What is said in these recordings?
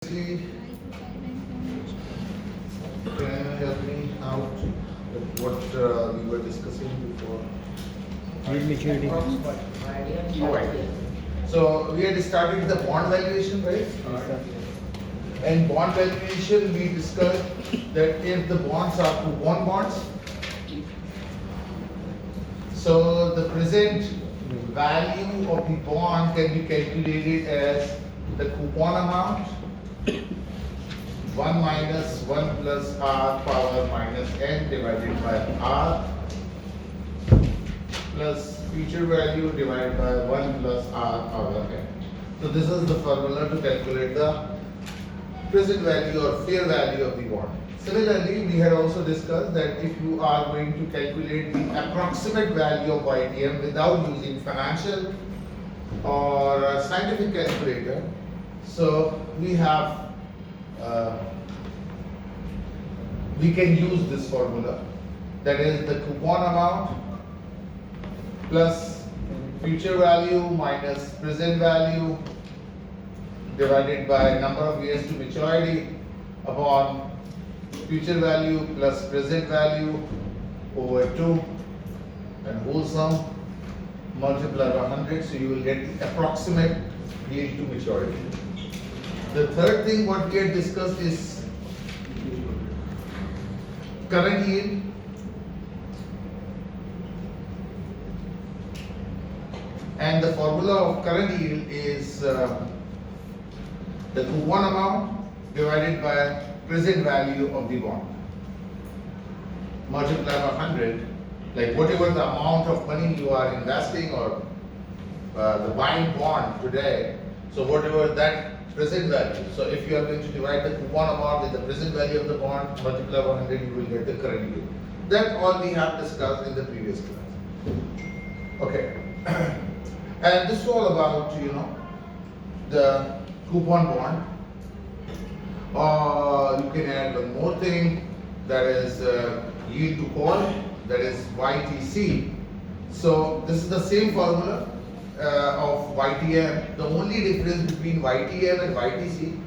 Can you help me out with what we were discussing before? Yield maturity. Alright. So we had started the bond valuation, right? And bond valuation, we discussed that if the bonds are coupon bonds, so the present value of the bond can be calculated as the coupon amount 1 minus 1 plus r power minus n divided by r plus future value divided by 1 plus r power n. So this is the formula to calculate the present value or fair value of the bond. Similarly, we had also discussed that if you are going to calculate the approximate value of YTM without using financial or scientific calculator, so we have we can use this formula, that is the coupon amount plus future value minus present value divided by number of years to maturity upon future value plus present value over 2 and whole sum multiply by 100, so you will get the approximate yield to maturity. The third thing what we had discussed is current yield, and the formula of current yield is the coupon amount divided by present value of the bond multiply by 100, like whatever the amount of money you are investing or the buying bond today, so whatever that present value. So if you are going to divide the coupon amount with the present value of the bond, multiply by 100, you will get the current yield. That all we have discussed in the previous class. Okay. And this is all about, the coupon bond. You can add one more thing, that is yield to call, that is YTC. So this is the same formula of YTM. The only difference between YTM and YTC,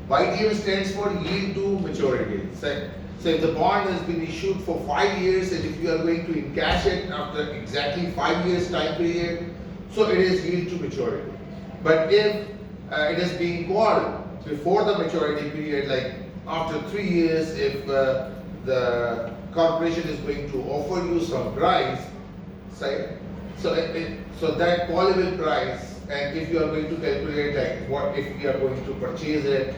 YTM stands for yield to maturity. So if the bond has been issued for 5 years and if you are going to encash it after exactly 5 years time period, so it is yield to maturity. But if it is being called before the maturity period, like after 3 years, if the corporation is going to offer you some price, say, so that callable price, and if you are going to calculate like what if we are going to purchase it,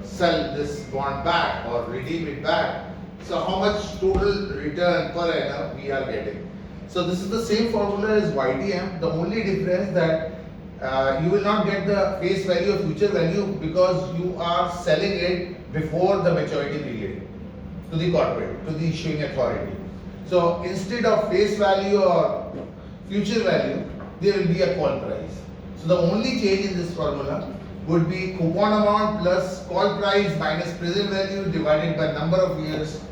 sell this bond back or redeem it back, so how much total return per annum we are getting. So this is the same formula as YTM. The only difference that you will not get the face value or future value because you are selling it before the maturity period to the corporate, to the issuing authority. So instead of face value or future value, there will be a call price. So the only change in this formula would be coupon amount plus call price minus present value divided by number of years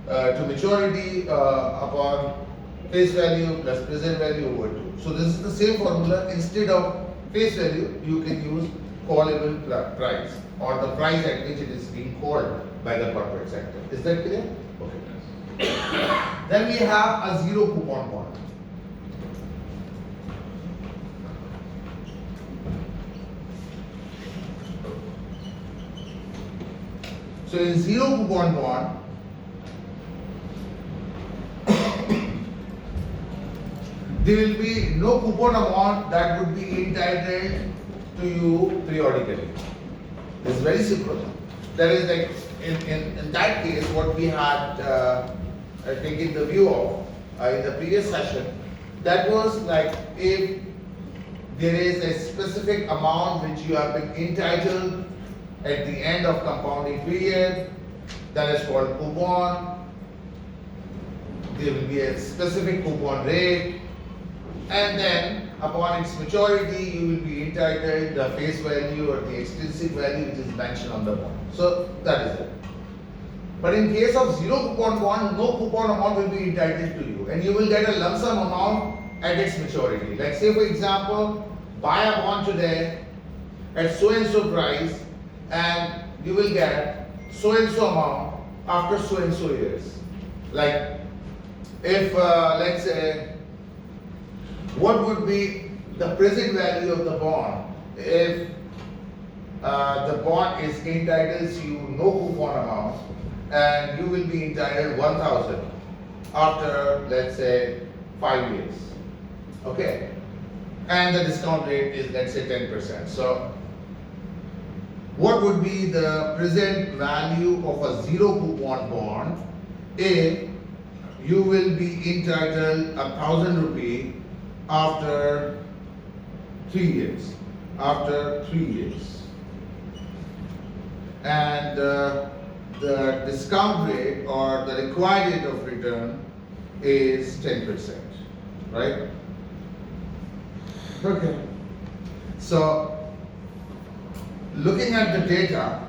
to maturity upon face value plus present value over 2. So this is the same formula. Instead of face value, you can use callable price or the price at which it is being called by the corporate sector. Is that clear? Okay. Then we have a zero coupon bond. So in zero coupon bond, there will be no coupon amount that would be entitled to you periodically. It's very simple. That is like in that case, what we had taken the view of in the previous session, that was like if there is a specific amount which you have been entitled at the end of compounding period, that is called coupon. There will be a specific coupon rate, and then upon its maturity you will be entitled the face value or the extrinsic value which is mentioned on the bond. So that is it. But in case of zero coupon bond, no coupon amount will be entitled to you, and you will get a lump sum amount at its maturity. Like say for example, buy a bond today at so and so price, and you will get so and so amount after so and so years. Like if let's say, what would be the present value of the bond if the bond is entitled to no coupon amount, and you will be entitled 1,000 after, let's say, 5 years. Okay? And the discount rate is, let's say, 10%. So, what would be the present value of a zero coupon bond if you will be entitled 1,000 rupee after 3 years? After 3 years. And the discount rate or the required rate of return is 10%, right? Okay. So, looking at the data,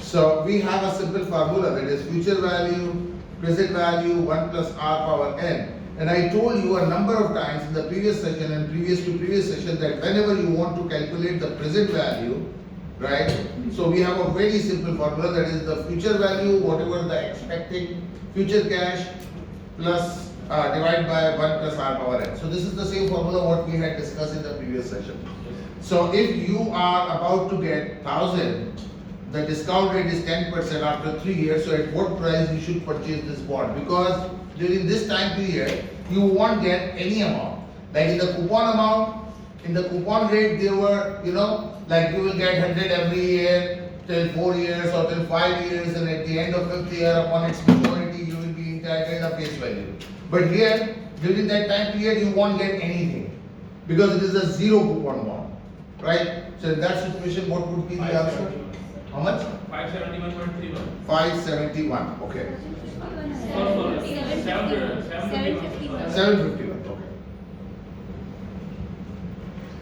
so we have a simple formula, that is future value, present value, 1 plus r power n. And I told you a number of times in the previous session and previous to previous session that whenever you want to calculate the present value, right? So we have a very simple formula, that is the future value, whatever the expected future cash, plus divided by 1 plus r power n. So this is the same formula what we had discussed in the previous session. So if you are about to get 1,000, the discount rate is 10% after 3 years. So at what price you should purchase this bond? Because during this time period, you won't get any amount. Like in the coupon amount, in the coupon rate, they were, like you will get 100 every year till 4 years or till 5 years, and at the end of 5th year, upon its maturity, you will be entitled a face value. But here, during that time period, you won't get anything because it is a zero coupon bond, right? So in that situation, what would be the answer? How much? 571.31. 571. Okay. 751. 751. Okay.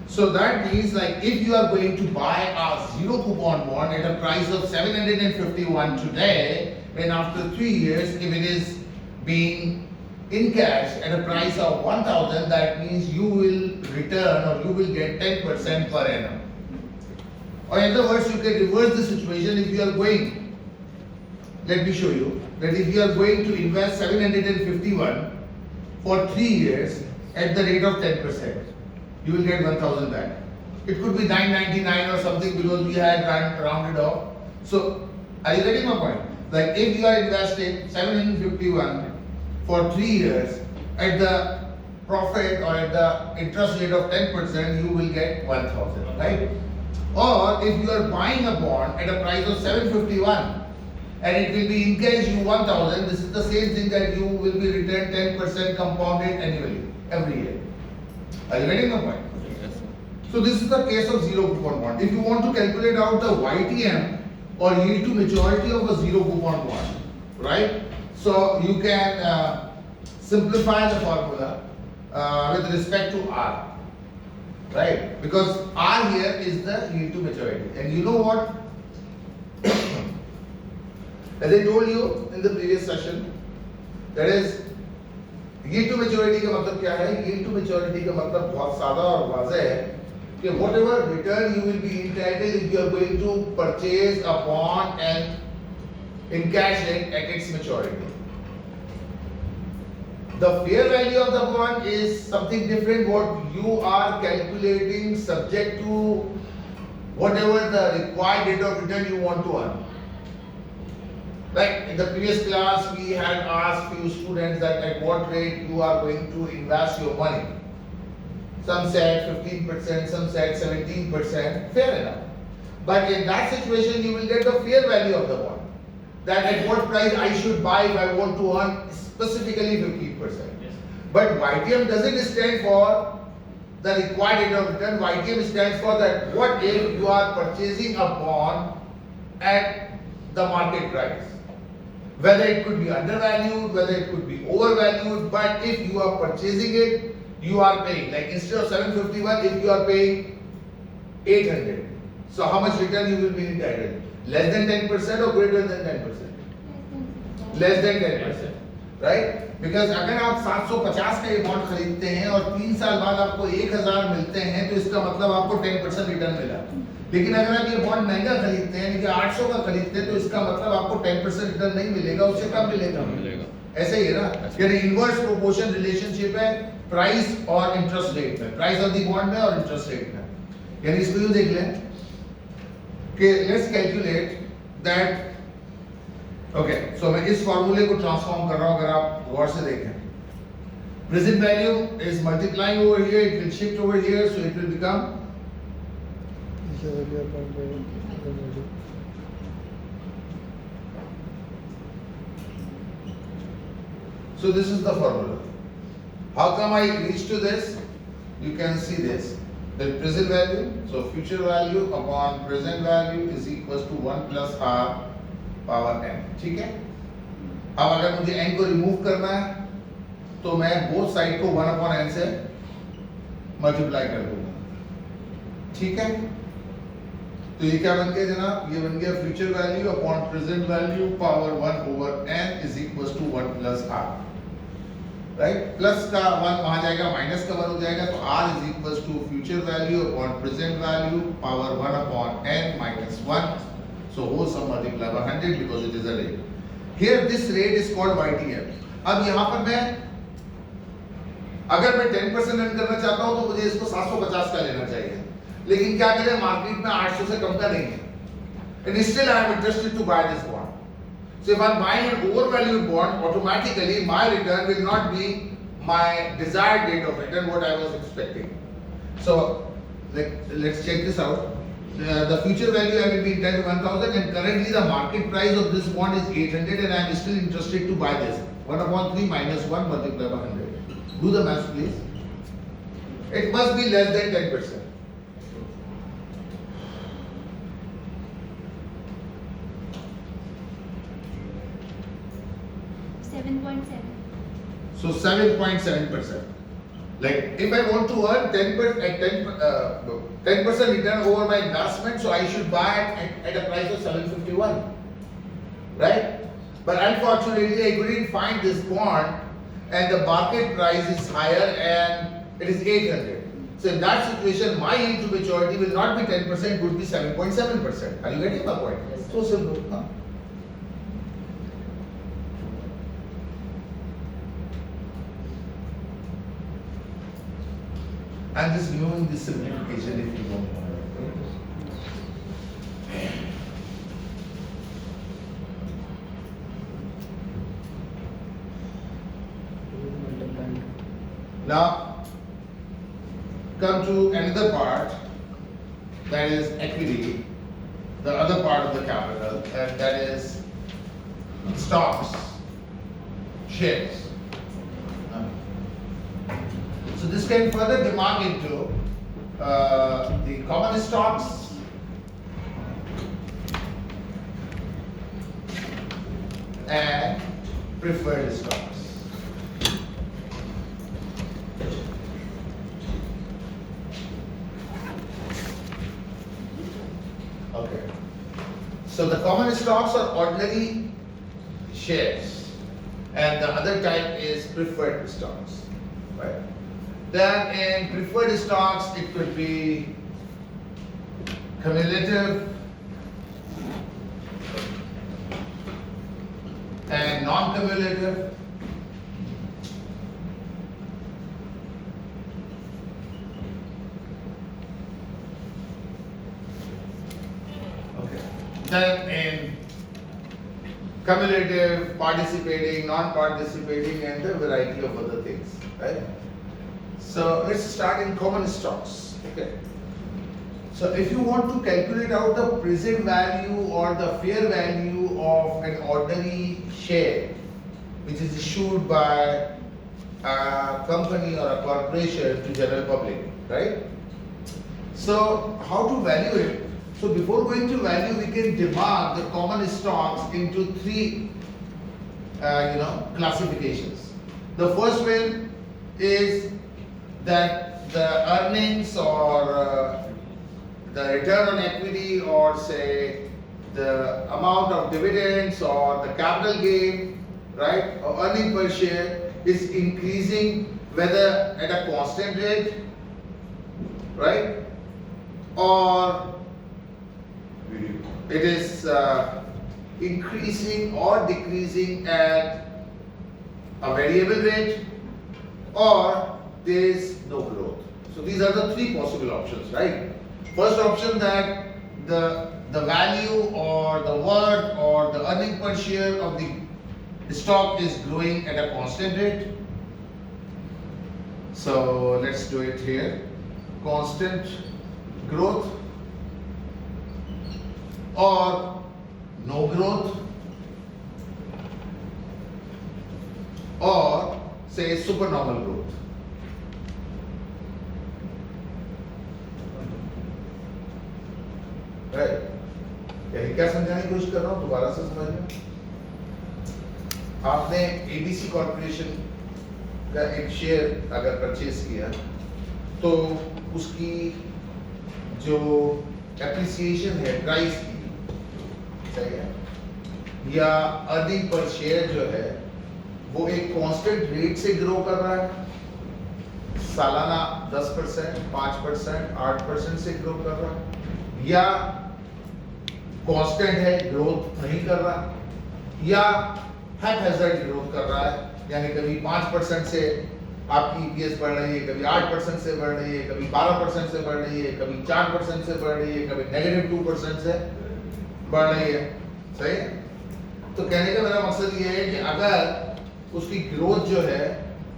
So that means, like, if you are going to buy a zero coupon bond at a price of 751 today, and after 3 years, if it is being in cash at a price of 1,000, that means you will return or you will get 10% per annum. Or in other words, you can reverse the situation. If you are going, let me show you, that if you are going to invest 751 for 3 years at the rate of 10%, you will get 1,000 back. It could be 999 or something because we had rounded off. So, are you getting my point? Like if you are investing 751 for 3 years at the profit or at the interest rate of 10%, you will get 1,000, right? Or if you are buying a bond at a price of 751 and it will be in cash you 1,000, this is the same thing that you will be returned 10% compounded annually, every year. Are you getting my point? Yes. So this is the case of zero coupon bond. If you want to calculate out the YTM or yield to maturity of a zero coupon bond, right? So you can simplify the formula with respect to R. Right? Because R here is the yield to maturity. And you know what? As I told you in the previous session, that is, yield to maturity का मतलब क्या है? Yield to maturity का मतलब बहुत सादा और वाज़ेह है कि whatever return you will be entitled if you are going to purchase a bond and encash it at its maturity. The fair value of the bond is something different. What you are calculating subject to whatever the required rate of return you want to earn. Like in the previous class, we had asked few students that at what rate you are going to invest your money. Some said 15%, some said 17%. Fair enough. But in that situation, you will get the fair value of the bond. That at what price I should buy if I want to earn specifically 15%. Yes. But YTM doesn't stand for the required rate of return. YTM stands for that what if you are purchasing a bond at the market price. Whether it could be undervalued, whether it could be overvalued, but if you are purchasing it, you are paying. Like instead of 751, if you are paying 800. So how much return you will be entitled? Less than 10% or greater than 10%? Less than 10%. Right? Because अगर आप 750 का ये bond खरीदते हैं और 3 साल बाद आपको 1000 मिलते हैं तो इसका मतलब आपको 10% रिटर्न मिला। लेकिन अगर आप ये बॉन्ड महंगा खरीदते हैं, यानी कि 800 का खरीदते हैं, तो इसका मतलब आपको 10% रिटर्न नहीं मिलेगा, उससे कम मिलेगा। ऐसे ही है ना, यानी इनवर्स प्रोपोर्शन रिलेशनशिप है प्राइस और इंटरेस्ट रेट में, प्राइस ऑफ द बॉन्ड में और इंटरेस्ट रेट में। यानी इसको यूं देख लें कि लेट्स कैलकुलेट दैट, ओके, सो मैं इस फॉर्मूले को ट्रांसफॉर्म कर रहा हूं, अगर आप गौर से देखें, present value is multiplying over here, it will shift over here, so it will become so this is the formula. How come I reached to this? You can see this, the present value, so future value upon present value is equals to 1 plus r power n, ठीक है? अब अगर मुझे n को remove करना है तो मैं बोथ साइड को 1 upon n से मल्टीप्लाई कर दूंगा, ठीक है? तो ये क्या बन गया जनाब? ये बन गया future value upon present value power 1 over n is equals to 1 plus r, right? Plus का 1 वहां जाएगा, माइनस का 1 हो जाएगा, तो r is equals to future value upon present value power 1 upon n minus 1, so whole sum multiplied by 100 because it is a rate. Here this rate is called YTM. अब यहाँ पर मैं अगर मैं 10% earn करना चाहता हूँ तो मुझे इसको 750 का लेना चाहिए, लेकिन क्या करें, मार्केट में 800 से कम का नहीं है, and still I am interested to buy this bond. So if I am buying an overvalued bond, automatically my return will not be my desired rate of return what I was expecting. So let's check this out. The future value I will be entitled to 1000, and currently the market price of this bond is 800, and I am still interested to buy this. 1 upon 3 minus 1 multiplied by 100. Do the math please. It must be less than 10%. So 7.7%. Like if I want to earn 10% return over my investment, so I should buy at a price of 751, right? But unfortunately, I couldn't find this bond, and the market price is higher, and it is 800. So in that situation, my yield to maturity will not be 10%, it would be 7.7%. Are you getting my point? Yes. So simple, huh? I'm just doing this simplification if you don't want. Now, come to another part, that is equity, the other part of the capital, and that is stocks, shares. So this can further demark into the common stocks and preferred stocks. Okay. So the common stocks are ordinary shares, and the other type is preferred stocks, right? Then in preferred stocks, it could be cumulative and non-cumulative. Okay. Then in cumulative, participating, non-participating, and a variety of other things, right? So let's start in common stocks. Okay. So if you want to calculate out the present value or the fair value of an ordinary share, which is issued by a company or a corporation to general public, right? So how to value it? So before going to value, we can demark the common stocks into three, classifications. The first one is that the earnings or the return on equity, or say the amount of dividends or the capital gain, right, or earning per share is increasing whether at a constant rate, right, or it is increasing or decreasing at a variable rate, or there is no growth. So these are the three possible options, right? First option, that the value or the worth or the earning per share of the stock is growing at a constant rate. So let's do it here. Constant growth or no growth, or say supernormal growth. Right? यानी क्या समझाने की कोशिश कर रहा हूँ, दोबारा से समझना। आपने एबीसी कॉर्पोरेशन का एक शेयर अगर परचेज किया तो उसकी जो एप्रिसिएशन है प्राइस की, सही है, या अर्निंग पर शेयर जो है वो एक कांस्टेंट रेट से ग्रो कर रहा है, सालाना 10%, 5%, 8% से ग्रो कर रहा है, या कांस्टेंट है, ग्रोथ नहीं कर रहा, या हैज़ार्ड ग्रोथ कर रहा है, यानी कभी 5% से आपकी ईपीएस बढ़ रही है, कभी 8% से बढ़ रही है, कभी 12% से बढ़ रही है, कभी 4% से बढ़ रही है, कभी -2% से बढ़ रही है, सही है? तो कहने का मेरा मकसद ये है कि अगर उसकी ग्रोथ जो है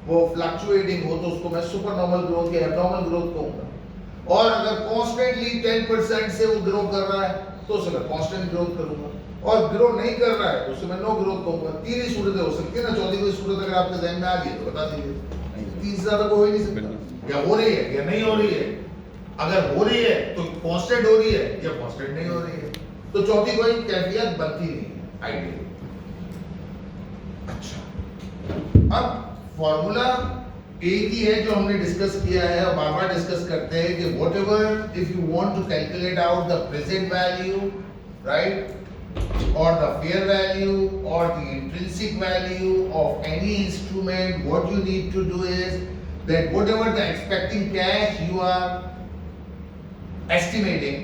वो फ्लक्चुएटिंग हो तो उसको मैं सुपर नॉर्मल ग्रोथ या एबनॉर्मल ग्रोथ कहूंगा, और अगर कॉन्स्टेंटली 10% से वो ग्रो कर रहा है तो उसे मैं कांस्टेंट ग्रोथ करूंगा, और ग्रो नहीं कर रहा है तो उसे मैं नो ग्रोथ कहूंगा। तीन ही सूरतें हो सकती है ना, चौथी कोई सूरत अगर आपके ज़हन में आ गई तो बता दीजिए। तीन से ज्यादा हो ही नहीं सकता, या हो रही है या नहीं हो रही है। अगर हो रही है तो कांस्टेंट हो रही है या कांस्टेंट नहीं हो रही है, तो चौथी कोई कैफियत बनती नहीं है आइडियल। अच्छा, अब फॉर्मूला एक ही है जो हमने डिस्कस किया है और बार बार डिस्कस करते हैं कि whatever if you want to calculate out the present value, right, or the fair value or the intrinsic value of any instrument, what you need to do is that whatever the expecting cash you are estimating,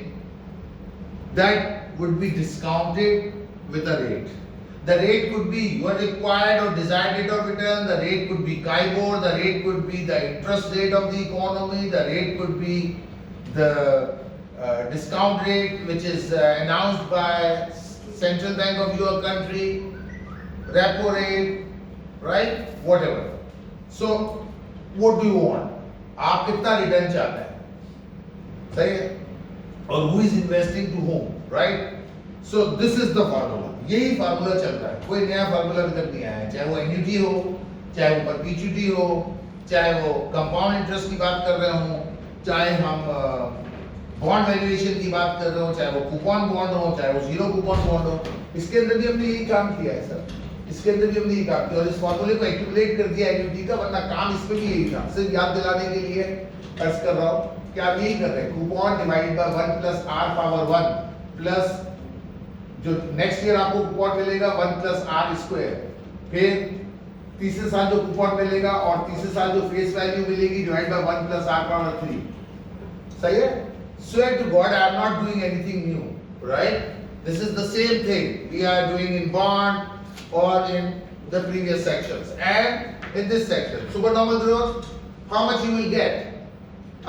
that would be discounted with a rate. The rate could be your required or desired rate of return, the rate could be KIBOR, the rate could be the interest rate of the economy, the rate could be the discount rate which is announced by central bank of your country, repo rate, right, whatever. So what do you want? आप कितना return चाहते हैं, सही है, और who is investing to whom, right? So this is the formula. यही formula चल रहा है, कोई नया फार्मूला अभी तक नहीं आया है, चाहे वो एन्युटी हो, चाहे वो परपीचुइटी हो, चाहे वो कंपाउंड इंटरेस्ट की बात कर रहे हो, चाहे हम बॉन्ड वैल्यूएशन की बात कर रहे हो, चाहे वो कूपन बॉन्ड हो, चाहे वो जीरो कूपन बॉन्ड हो, इसके अंदर भी हमने यही काम किया है सर, इसके अंदर भी हमने यही काम किया और इस फॉर्मूले को एक्यूमुलेट कर दिया एन्युटी का, वरना काम इसमें भी यही था, सिर्फ याद दिलाने के लिए अर्ज कर रहा हूँ कि आप यही कर रहे हैं, coupon divided by 1 plus R power 1 plus जो नेक्स्ट ईयर आपको कूपन मिलेगा 1 प्लस आर स्क्वायर, फिर तीसरे साल जो कूपन मिलेगा और तीसरे साल जो फेस वैल्यू मिलेगी divide by 1 plus R power 3, सही है? Swear to God, I am not doing anything new, right? This is the same thing we are doing in bond or in the previous sections and in this section. Supernormal growth, how much you will get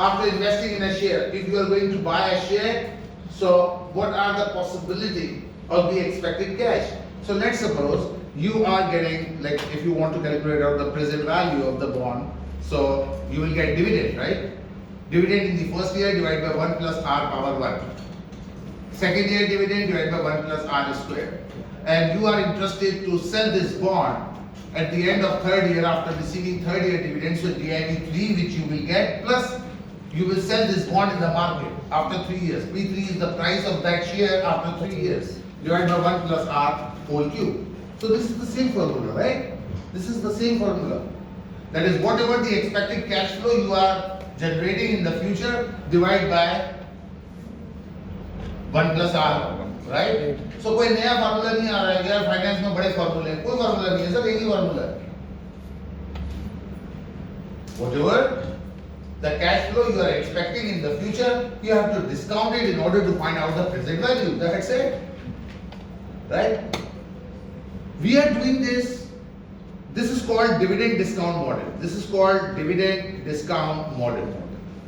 after investing in a share? If you are going to buy a share, so what are the possibility of the expected cash? So let's suppose you are getting, like if you want to calculate out the present value of the bond, so you will get dividend, right? Dividend in the first year divided by 1 plus r power 1. Second year dividend divided by 1 plus r square. And you are interested to sell this bond at the end of third year after receiving third year dividend. So DIV3 which you will get plus you will sell this bond in the market after 3 years. P3 is the price of that share after 3 years divided by 1 plus r whole cube. So this is the same formula, right? This is the same formula. That is whatever the expected cash flow you are generating in the future, divide by 1 plus R, right? So कोई नया formula नहीं आ रहा है यार, finance में बड़े फार्मूले हैं, कोई फार्मूला नहीं है सर, एक ही फार्मूला है. Whatever the cash flow you are expecting in the future, you have to discount it in order to find out the present value. That's it, right? We are doing this. This is called dividend discount model. This is called dividend discount model.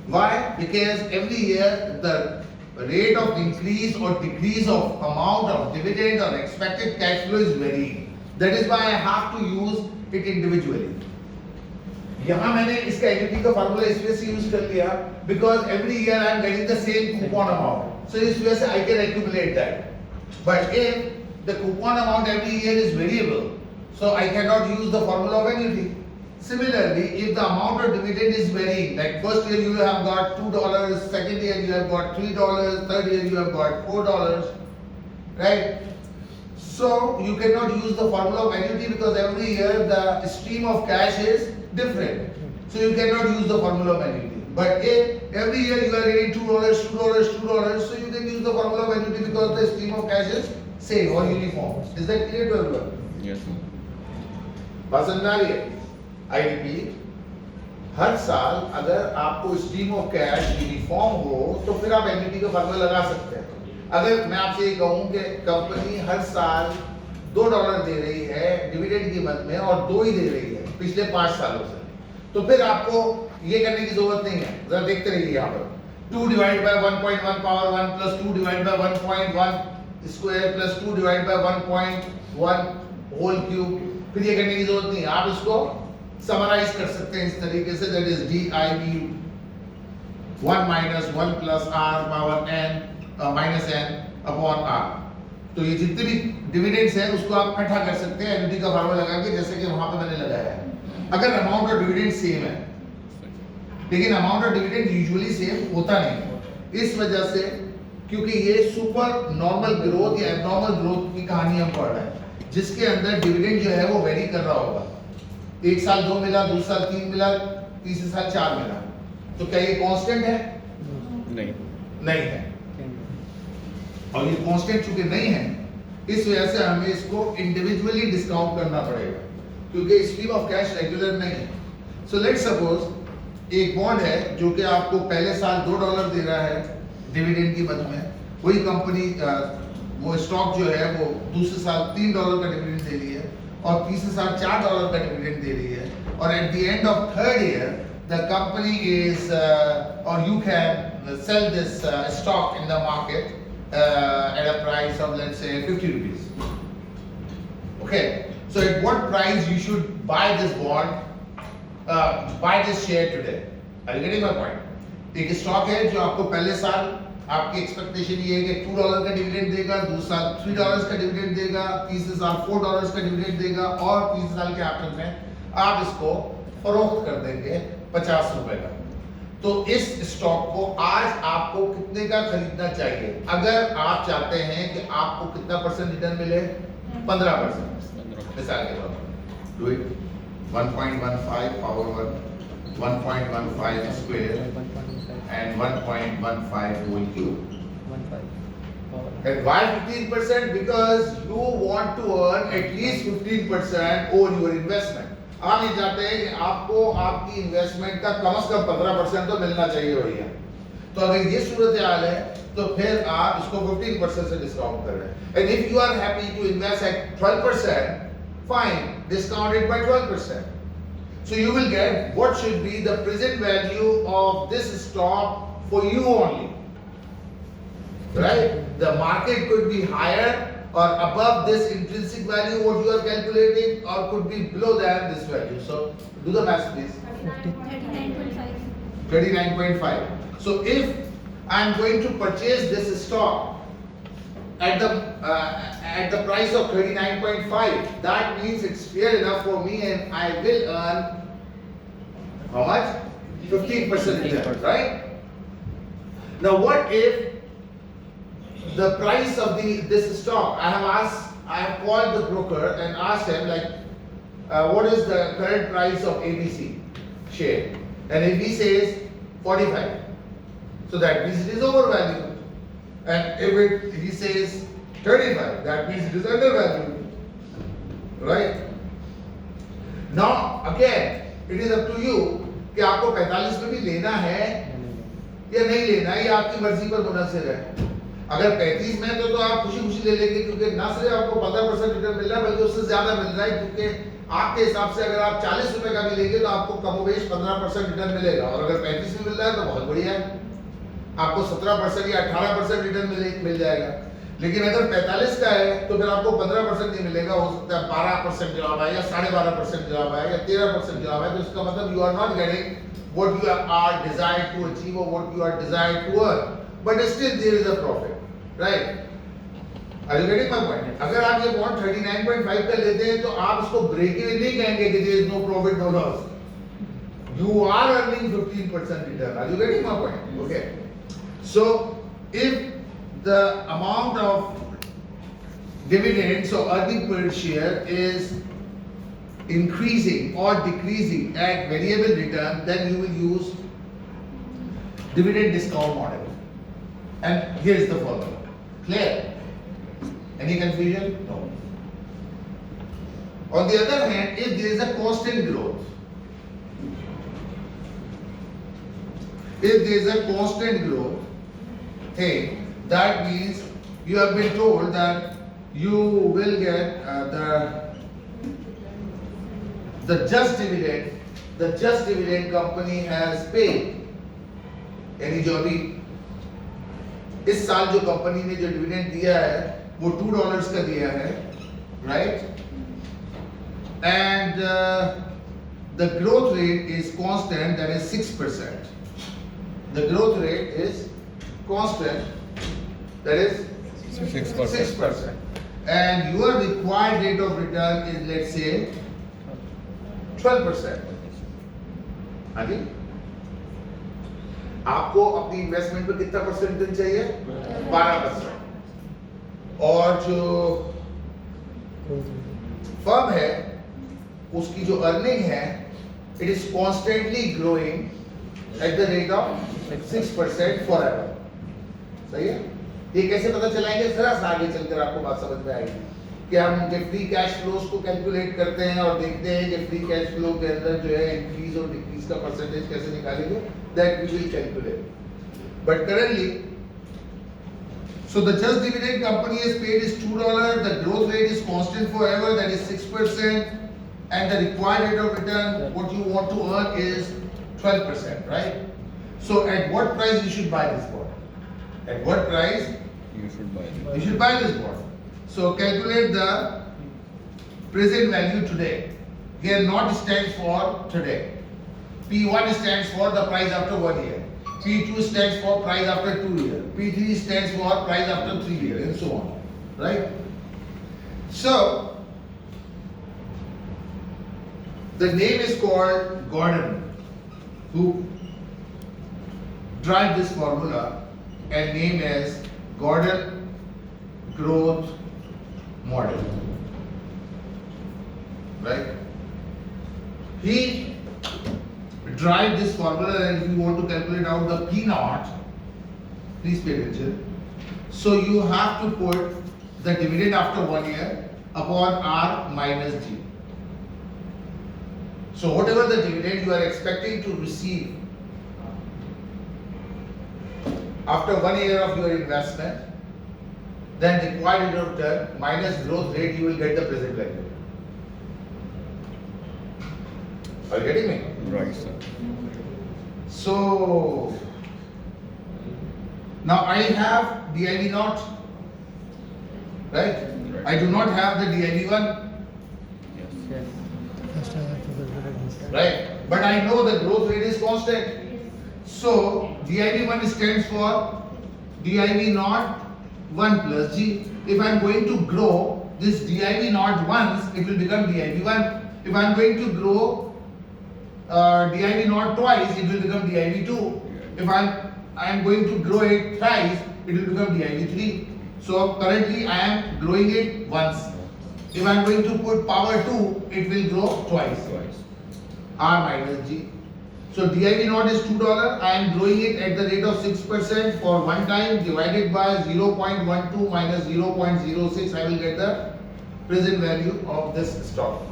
Why? Because every year the rate of increase or decrease of amount of dividend or expected cash flow is varying. That is why I have to use it individually. यहाँ मैंने इसका annuity का formula इस वजह से use कर लिया because every year I am getting the same coupon amount. So इस वजह से I can accumulate that. But if the coupon amount every year is variable, so I cannot use the formula of annuity. Similarly, if the amount of dividend is varying, like first year you have got $2, second year you have got $3, third year you have got $4, right? So you cannot use the formula of annuity because every year the stream of cash is different. So you cannot use the formula of annuity. But if every year you are getting $2, $2, so you can use the formula of annuity because the stream of cash is same or uniform. Is that clear to everyone? Yes, sir. बात समझ आ रही है? I repeat, हर साल अगर आपको stream of cash uniform हो तो फिर आप एन्युटी का फार्मूला लगा सकते हैं. अगर मैं आपसे ये कहूं कि कंपनी हर साल $2 दे रही है डिविडेंड की मद में और 2 ही दे रही है पिछले 5 सालों से, तो फिर आपको ये करने की जरूरत नहीं है. जरा देखते रहिए यहाँ पर 2 divide by 1.1 power 1 plus 2 divide by 1.1 square plus 2 divide by 1.1 whole cube. फिर ये करने की जरूरत नहीं है, आप इसको समराइज कर सकते हैं इस तरीके से, that is DIV 1 minus 1 plus R power n minus n upon R. तो ये जितने भी डिविडेंड्स हैं उसको आप इकट्ठा कर सकते हैं एन्युटी का फार्मूला लगा के, जैसे कि वहां पे मैंने लगाया है. अगर अमाउंट ऑफ डिविडेंड सेम है, लेकिन amount of dividend usually same होता नहीं है इस वजह से क्योंकि ये सुपर नॉर्मल ग्रोथ या एबनॉर्मल ग्रोथ की कहानी हम पढ़ रहे हैं, जिसके अंदर डिविडेंड जो है वो वेरी कर रहा होगा. एक साल 2 मिला, दूसरे साल 3 मिला, तीसरे साल 4 मिला, तो क्या ये कांस्टेंट है? नहीं है. और ये कांस्टेंट चूंकि नहीं है इस वजह से हमें इसको इंडिविजुअली डिस्काउंट करना पड़ेगा क्योंकि स्ट्रीम ऑफ कैश रेगुलर नहीं है. सो लेट्स सपोज एक बॉन्ड है जो कि आपको पहले साल $2 दे रहा है डिविडेंड की मद में, वही कंपनी वो स्टॉक जो है वो दूसरे साल $3 का डिविडेंड दे रही है और तीसरे साल $4 का डिविडेंड दे रही है, और at the end of third year the company is और you can sell this stock in the market at a price of let's say 50 rupees. Okay, so at what price you should buy this bond, buy this share today? Are you getting my point? एक stock है जो आपको पहले साल आपकी expectation ये है कि $2 का डिविडेंड देगा, दूसरे साल $3 का डिविडेंड देगा, तीसरे साल $4 का डिविडेंड देगा और तीसरे साल के आखिर में आप इसको फरोख्त कर देंगे 50 रुपए का. तो इस स्टॉक को आज आपको कितने का खरीदना चाहिए? अगर आप चाहते हैं कि आपको कितना % रिटर्न मिले? 15%. मिसाल के तौर पर do it 1.15 power 1.15 square and 1.15 whole cube. And why 15%? Because you want to earn at least 15% over your investment. आप ये चाहते हैं कि आपको आपकी इन्वेस्टमेंट का कम से कम 15% तो मिलना चाहिए भैया. तो अगर ये सूरत हाल है तो फिर आप इसको 15% से डिस्काउंट कर रहे हैं. And if you are happy to invest at 12%, fine, discount it by 12%. So you will get what should be the present value of this stock for you only. Right? The market could be higher or above this intrinsic value what you are calculating, or could be below than this value. So do the math please. 39.5. 39.5. So if I am going to purchase this stock at the price of 39.5, that means it's fair enough for me and I will earn how much? 15% return, right? Now what if the price of this stock, I have called the broker and asked him like, what is the current price of ABC share? And if he says 45, so that means it is overvalued. And if he says 35, that means it is undervalued. Right? Now again, it is up to you कि आपको 45 में भी लेना है या नहीं लेना है, ये आपकी मर्जी पर मुनहसर है। अगर 35 में तो आप खुशी खुशी ले लेंगे, क्योंकि ना सिर्फ आपको 15% रिटर्न मिल रहा है बल्कि उससे ज्यादा मिल रहा है, क्योंकि आपके हिसाब से अगर आप 40 रुपए का भी लेंगे तो आपको कमोबेश 15% रिटर्न मिलेगा, और अगर 35 में मिल रहा है तो बहुत बढ़िया है, आपको 17% या 18% रिटर्न मिल जाएगा। लेकिन अगर 45 का है तो फिर आपको 15% नहीं मिलेगा, हो सकता है 12% जवाब आए या 12.5% जवाब आए या 13% जवाब आए, तो इसका मतलब you are not getting what you are desired to achieve और what you are desired to earn, but still there is a profit, right? Are you getting my point? अगर आप ये बॉन्ड 39.5 का लेते हैं तो आप इसको ब्रेक इवन नहीं कहेंगे कि there is no profit no loss, you are earning 15% return. Are you getting my point? Okay. So if the amount of dividend, so earning per share, is increasing or decreasing at variable return, then you will use dividend discount model. And here is the formula. Clear? Any confusion? No. On the other hand, if there is a constant growth, if there is a constant growth thing, that means you have been told that you will get the just dividend company has paid, यानी जो अभी इस साल जो company ने जो dividend दिया है वो $2 का दिया है, right? And the growth rate is constant, that is 6%. The growth rate is constant, that is 6%. And your required rate of return is, let's say, 12%. हाँ जी? आपको अपनी इन्वेस्टमेंट पर कितना परसेंट रिटर्न चाहिए? 12%. और जो फर्म है उसकी जो अर्निंग है, it is constantly growing at the rate of 6% forever. सही है? ये कैसे पता चलाएंगे? जरा सा आगे चलकर आपको बात समझ में आएगी कि हम जब फ्री कैश फ्लोस को कैलकुलेट करते हैं और देखते हैं कि फ्री कैश फ्लो के अंदर जो है इंक्रीज और डिक्रीज का परसेंटेज कैसे निकालेंगे, that we will calculate. But currently, so the just dividend company has paid is $2, the growth rate is constant forever, that is 6%, and the required rate of return, what you want to earn is 12%, right? So at what price you should buy this bond? At what price You should buy it. you should buy this bond? So calculate the present value today. Here not stands for today. P1 stands for the price after 1 year. P2 stands for price after 2 years. P3 stands for price after 3 years, and so on. Right? So the name is called Gordon, who drive this formula, and name is Gordon growth model. Right? He drive this formula, and if you want to calculate out the P naught, please pay attention. So you have to put the dividend after 1 year upon R minus G. So whatever the dividend you are expecting to receive after 1 year of your investment, then required rate of return minus growth rate, you will get the present value. Are you getting me? Right, sir. So now I have DIV naught, right? I do not have the DIV1, Yes. First I have to calculate this. right? But I know the growth rate is constant. So DIV1 stands for DIV naught 1 plus G. If I am going to grow this DIV naught once, it will become DIV1. If I am going to grow DIV naught twice, it will become DIV2. If I am going to grow it thrice, it will become DIV3. So currently I am growing it once. If I am going to put power 2, it will grow twice. R minus G. So DIV naught is $2. I am growing it at the rate of 6% for one time divided by 0.12 minus 0.06. I will get the present value of this stock.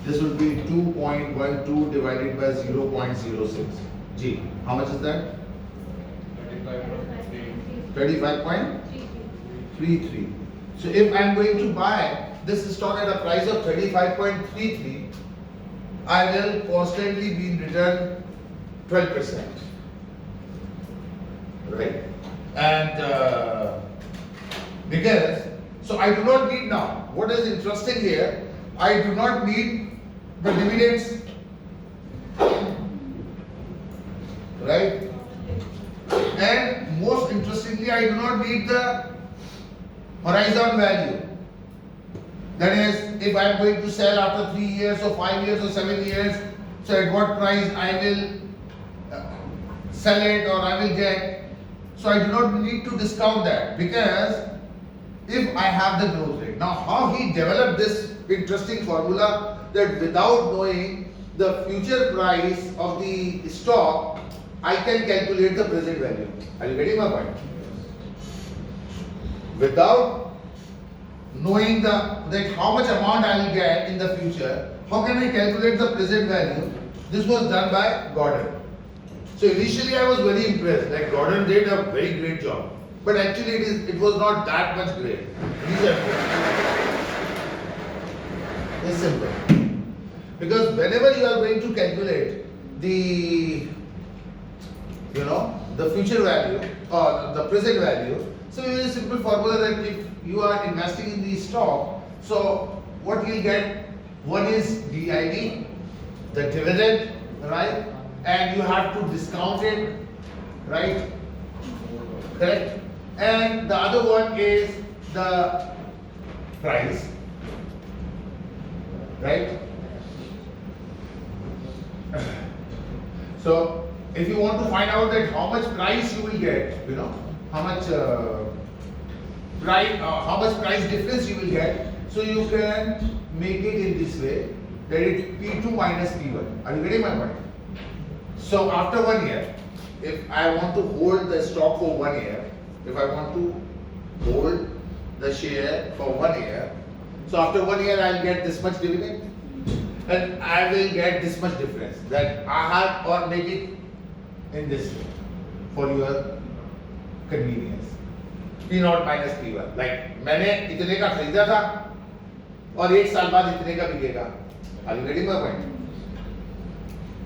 This will be 2.12 divided by 0.06. G. How much is that? 35.33. So if I am going to buy this stock at a price of 35.33, I will constantly be in return 12%. Right? And because, so I do not need now, what is interesting here, I do not need the dividends, right? And most interestingly, I do not need the horizon value. That is, if I am going to sell after 3 years or 5 years or 7 years, so at what price I will sell it or I will get. So I do not need to discount that, because if I have the growth rate. Now how he developed this interesting formula that without knowing the future price of the stock, I can calculate the present value. Are you getting my point? Without knowing that how much amount I will get in the future, how can I calculate the present value? This was done by Gordon. So initially I was very impressed, like Gordon did a very great job. But actually it was not that much great. These are it's simple. Because whenever you are going to calculate the the future value or the present value, so you use a simple formula that if you are investing in the stock, so what you'll get, one is DIV, the dividend, right? And you have to discount it, right? Correct? And the other one is the price, right? So if you want to find out that how much price you will get, how much price difference you will get, so you can make it in this way, that it P2 minus P1. Are you getting my point? So after 1 year, if I want to hold the stock for 1 year, if I want to hold the share for 1 year, so after 1 year I will get this much dividend, and I will get this much difference that I have, or make it in this way for your convenience. P0 minus P1. Like मैंने इतने का खरीदा था और 1 साल बाद इतने का बिकेगा. Are you getting my point?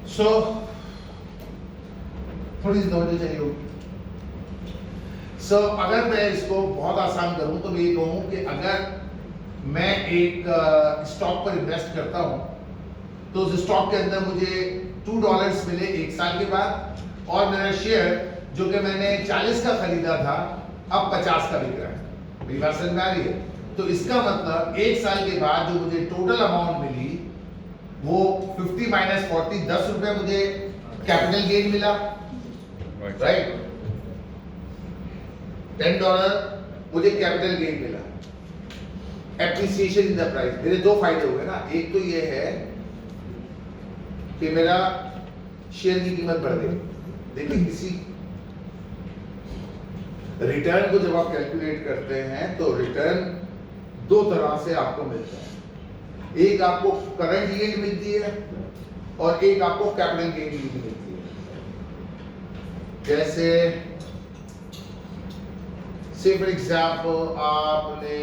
So थोड़ी सी नॉलेज चाहिए होगी. So अगर मैं इसको बहुत आसान करूं तो मैं ये कहूं कि अगर मैं एक स्टॉक पर इन्वेस्ट करता हूं तो उस स्टॉक के अंदर मुझे $2 मिले 1 साल के बाद, और मेरा शेयर जो कि मैंने 40 का खरीदा था अब 50 का बिक रहा है. मेरी बात समझ में आ रही है? तो इसका मतलब 1 साल के बाद जो मुझे टोटल अमाउंट मिली वो 50 माइनस 40, 10 रुपए मुझे कैपिटल गेन मिला, राइट? $10 मुझे कैपिटल गेन मिला, एप्रिसिएशन इन द प्राइस. मेरे दो फायदे हुए ना. एक तो ये है कि मेरा शेयर की कीमत बढ़ गई. देखिए किसी रिटर्न को जब आप कैलकुलेट करते हैं तो रिटर्न दो तरह से आपको मिलता है. एक आपको करंट यील्ड मिलती है और एक आपको कैपिटल गेन यील्ड मिलती है. जैसे से फॉर एग्जाम्पल आपने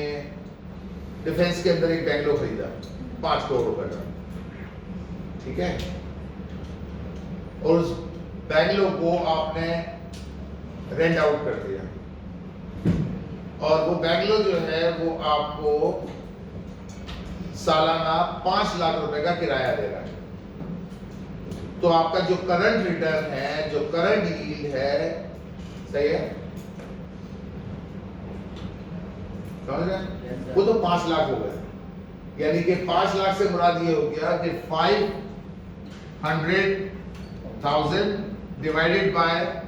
डिफेंस के अंदर एक बैंगलो खरीदा 5 करोड़ रुपए का, ठीक है, और उस बैंगलो को आपने रेंट आउट कर दिया, और वो बैंगलो जो है वो आपको सालाना 5 लाख रुपए का किराया दे रहा है. तो आपका जो करंट रिटर्न है, जो करंट यील्ड है, सही है, समझ रहे हैं? वो तो 5 लाख हो गया. यानी कि 5 लाख से मुराद ये हो गया कि 500,000 डिवाइडेड बाय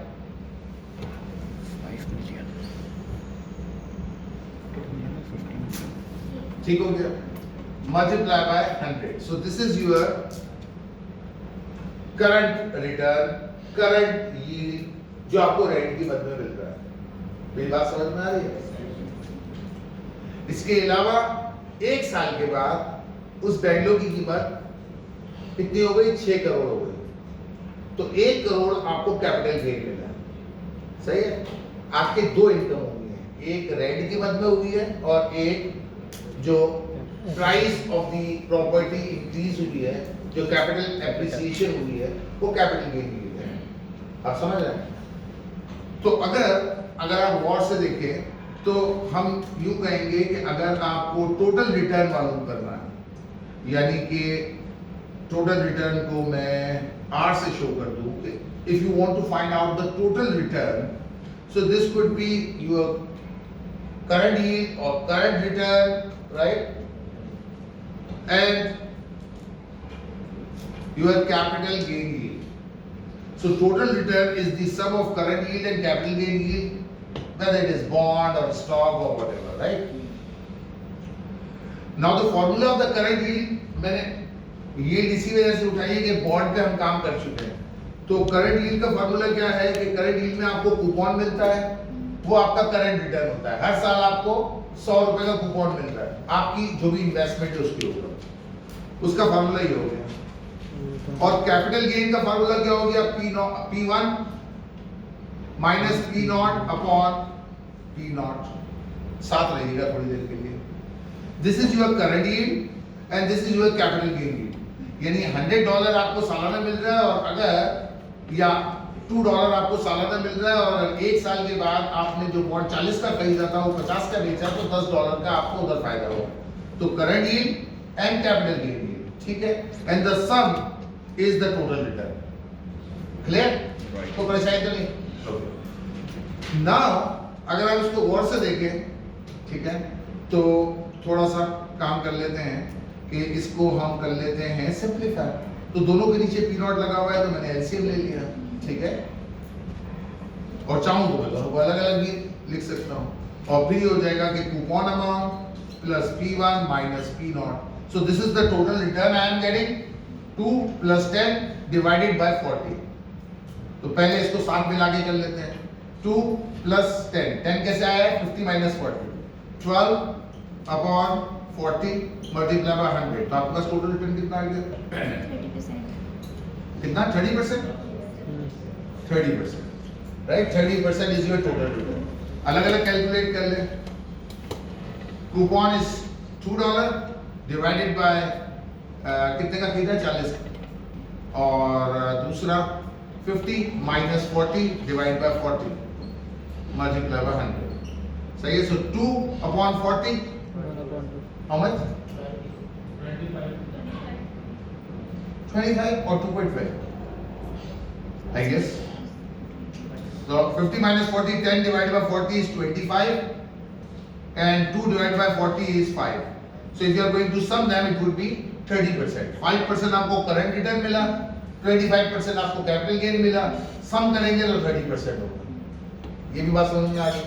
ठीक हो गया. multiply by 100. So this is your current return, current yield जो आपको रेंट की बदले मिल रहा है। मेरी बात समझ में आ रही है? इसके अलावा एक साल के बाद उस बैंगलोर की कीमत कितनी हो गई? 6 करोड़ हो गई। तो 1 करोड़ आपको कैपिटल गेन मिला है। सही है? आपके दो इनकम हुई है, एक रेंट की मद में हुई है और एक जो price of the property increase हुई है, जो कैपिटल एप्रिसिएशन हुई है, वो कैपिटल गेन हुई है। आप समझ रहे हैं? तो अगर आप गौर से देखें तो हम यूं कहेंगे कि अगर आपको टोटल रिटर्न मालूम करना है, यानी कि टोटल रिटर्न को मैं R से शो कर दूं कि if you want to find out the total return, so this could be your current yield or current return, right? And your capital gain yield. So total return is the sum of current yield and capital gain yield, whether it is bond or stock or whatever, right? Now the formula of the current yield, मैंने yield इसी वजह से उठाई है कि bond पे हम काम कर चुके हैं। तो करंट यील्ड का फार्मूला क्या है कि करंट यील्ड में आपको कूपन मिलता है, वो आपका करंट रिटर्न होता है। हर साल आपको 100 रुपए का कूपन मिल रहा है, आपकी जो भी इन्वेस्टमेंट है उसके ऊपर, उसका फार्मूला ये हो गया। और कैपिटल गेन का फार्मूला क्या हो गया? P1 minus P0 upon P0। साथ रहिएगा थोड़ी देर के लिए। This is your current yield and this is your capital gain yield. यानी $100 आपको सालाना मिल रहा है, और अगर या $2 आपको सालाना मिल रहा है, और एक साल के बाद आपने जो बॉन्ड 40 का खरीदा था वो 50 का बेचा, तो $10 का आपको उधर फायदा होगा। तो current yield and capital gain yield, ठीक है, and the some is the total return. Clear? तो परेशानी तो नहीं। नाउ अगर आप इसको गौर से देखें, ठीक है, तो थोड़ा सा काम कर लेते हैं कि इसको हम कर लेते हैं सिंप्लीफाई। तो दोनों के नीचे P0 लगा हुआ है, तो मैंने एलसीएम ले लिया, ठीक है, और चाहूं तो मैं दोनों को अलग अलग भी लिख सकता हूं, और फिर हो जाएगा कि coupon amount plus P1 minus P0। So this is the total return I am getting, 2 plus 10 divided by 40। तो पहले इसको साथ मिला के कर लेते हैं। 2 प्लस 10, 10 कैसे आया? 50 माइनस 40, 12 अपॉन 40 मल्टीप्लाई बाय 100। तो आपके पास टोटल रिटर्न कितना आ गया? 30%। कितना? 30%? 30%, right? 30% is your total return. अलग अलग कैलकुलेट कर ले। कूपन इज $2 डिवाइडेड बाय कितने का खरीदा? 40, और दूसरा 50 minus 40 divide by 40 multiply by 100। सही है? सो 2 upon 40, how much? 25 or 2.5, I guess. So 50 minus 40, 10 divided by 40 is 25, and 2 divided by 40 is 5. So if you are going to sum them, it would be 30%. 5% आपको current return मिला, 25% आपको capital gain मिला, सम करेंगे तो 30% होगा। ये भी बात समझ में आ गई?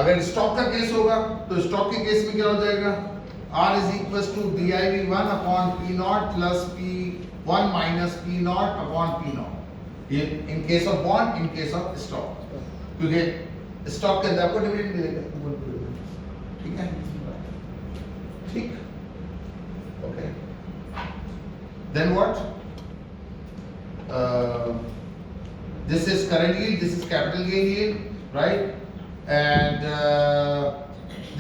अगर स्टॉक का केस होगा तो स्टॉक के केस में क्या हो जाएगा? R is equals to div1 upon P0 plus P1 minus P0 upon P0। ये in case of bond, in case of stock, क्योंकि स्टॉक के अंदर आपको डिविडेंड मिलेगा, ठीक है? ठीक, okay. Then what? This is current yield, this is capital gain yield, right? And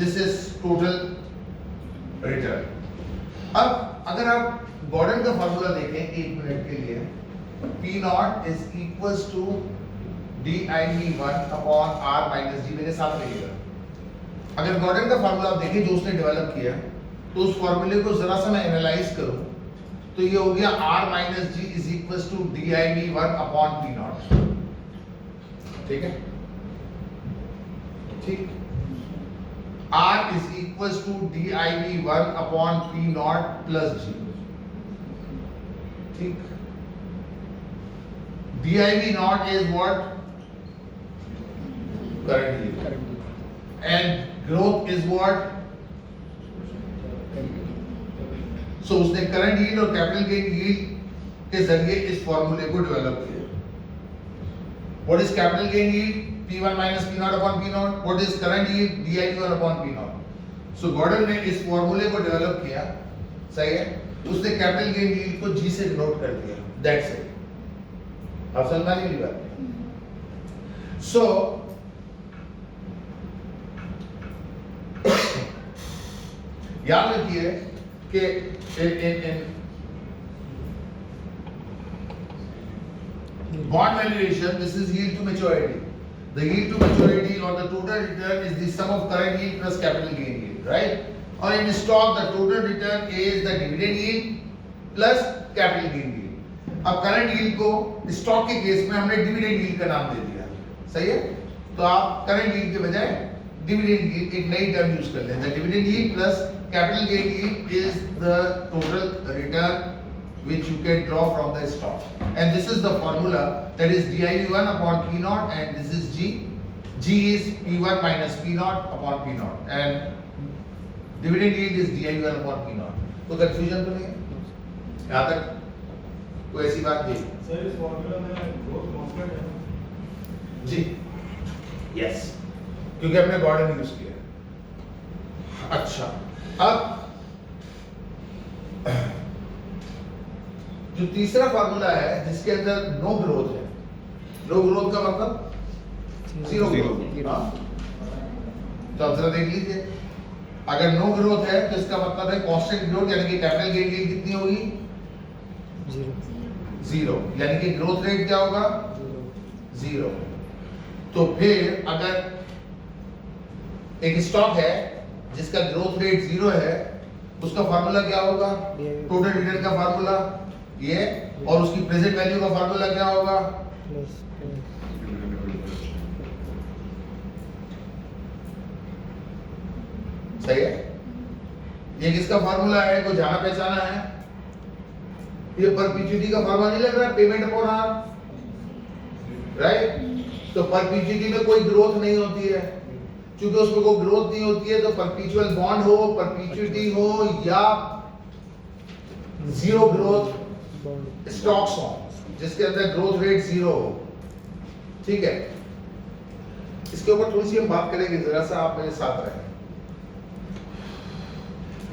this is total return। अब अगर आप गॉर्डन का फार्मूला देखें 1 मिनट के लिए, P0 is equals to div1 upon R minus D। मेरे साथ रहिएगा। अगर गॉर्डन का फार्मूला आप देखें जो उसने डेवलप किया, तो उस फार्मूले को जरा सा मैं एनालाइज करूं तो ये हो गया R minus G is equal to DIV1 upon P naught. ठीक है, ठीक, R is equal to DIV1 upon P naught plus G। ठीक, DIV naught is what? Current yield, and growth is what? So उसने current yield और capital gain yield के जरिए इस फॉर्मूले को डेवलप किया। What is capital gain yield? P1 minus P naught upon P naught. What is current yield? DIV1 upon P naught. So Gordon ने इस फॉर्मूले को डेवलप किया, सही है, उसने कैपिटल गेन yield को G से डिनोट कर दिया। That's it. आप समझ में मेरी बात? So याद रखिए कि in bond valuation, this is yield to maturity. The yield to maturity or the total return is the sum of current yield plus capital gain yield, right? Or in stock, the total return is the dividend yield plus capital gain yield. अब current yield को stock के case में हमने dividend yield का नाम दे दिया, सही है? तो आप करंट yield के बजाय डिविडेंड yield एक नई टर्म यूज कर लें। The dividend yield plus capital gain yield is the total return which you can draw from the stock, and this is the formula, that is DIV1 upon P naught, and this is G. G is P1 minus P naught upon P naught, and dividend yield is DIV1 upon P naught. तो confusion तो नहीं है? यहाँ तक कोई ऐसी बात नहीं? सर इस फॉर्मूला में ग्रोथ कांस्टेंट है ना? जी, यस, क्योंकि हमने गॉर्डन यूज किया। अच्छा, अब जो तीसरा फार्मूला है जिसके अंदर नो ग्रोथ है, नो ग्रोथ का मतलब जीरो ग्रोथ। हाँ, तो आप जरा देख लीजिए, अगर नो ग्रोथ है तो इसका मतलब है कांस्टेंट ग्रोथ, यानी कि कैपिटल गेन yield कितनी होगी? जीरो, यानी कि ग्रोथ रेट क्या होगा? जीरो। तो फिर अगर एक स्टॉक है जिसका ग्रोथ रेट जीरो है, उसका फार्मूला क्या होगा? टोटल रिटर्न का फार्मूला ये, और उसकी प्रेजेंट वैल्यू का फार्मूला क्या होगा? सही है, ये किसका फार्मूला है? को जाना पहचाना है? ये परपेचुइटी का फार्मूला नहीं लग रहा? Payment upon R, right? तो परपेचुइटी में कोई ग्रोथ नहीं होती है, क्योंकि उसमें कोई ग्रोथ नहीं होती है, तो परपेचुअल बॉन्ड हो, परपेचुइटी हो या जीरो ग्रोथ स्टॉक्स हो जिसके अंदर ग्रोथ रेट जीरो हो। ठीक है, इसके ऊपर थोड़ी सी हम बात करेंगे, जरा सा आप मेरे साथ रहें।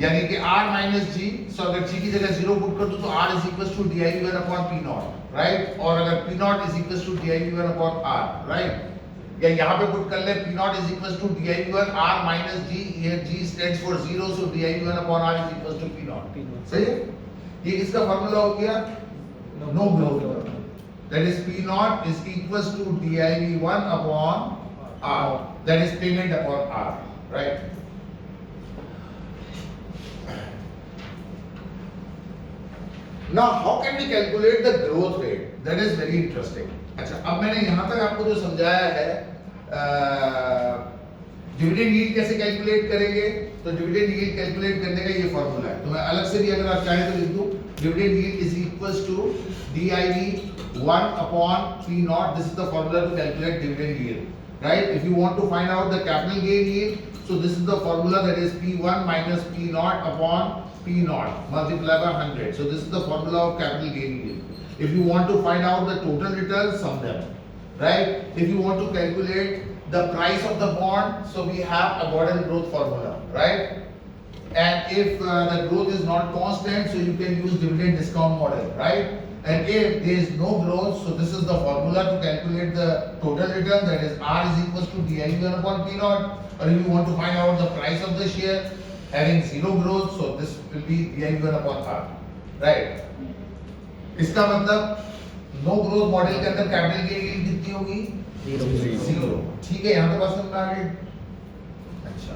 यानी कि R माइनस जी, सो अगर G की जगह जीरो पुट कर दो तो R is equal to DIV1 upon P naught, right? और अगर P naught is equal to DIV1 upon R, right? या यहाँ पे पुट कर ले P naught is equal to DIV1 R minus G, ये G stands for zero, so DIV1 upon R is equal to P naught. सही है? ये किसका फार्मूला हो गया? No growth, that is P naught is equal to DIV1 upon R, that is payment upon R, right? Now, how can we calculate the growth rate? That is very interesting. अच्छा, अब मैंने यहाँ तक आपको जो समझाया है, डिविडेंड यील्ड कैसे कैलकुलेट करेंगे, तो डिविडेंड यील्ड कैलकुलेट करने का ये फॉर्मूला है। तो मैं अलग से भी अगर आप चाहें तो लिख दूं, dividend yield is equals to DIV1 upon P naught, this is the formula to calculate dividend yield, right? If you want to find out the capital gain yield, so this is the formula, that is P1 minus P naught upon P naught multiplied by 100. So this is the formula of capital gain yield. If you want to find out the total return, sum them, right? If you want to calculate the price of the bond, so we have a Gordon growth formula, right? And if the growth is not constant, so you can use dividend discount model, right? And if there is no growth, so this is the formula to calculate the total return, that is R is equals to DIV1 upon P naught. Or if you want to find out the price of the share having zero growth, so this will be DIV1 upon R, right? इसका मतलब no growth model के अंदर capital gain yield कितनी होगी? Zero. ठीक है, यहाँ तक बात समझ में आ गई? अच्छा,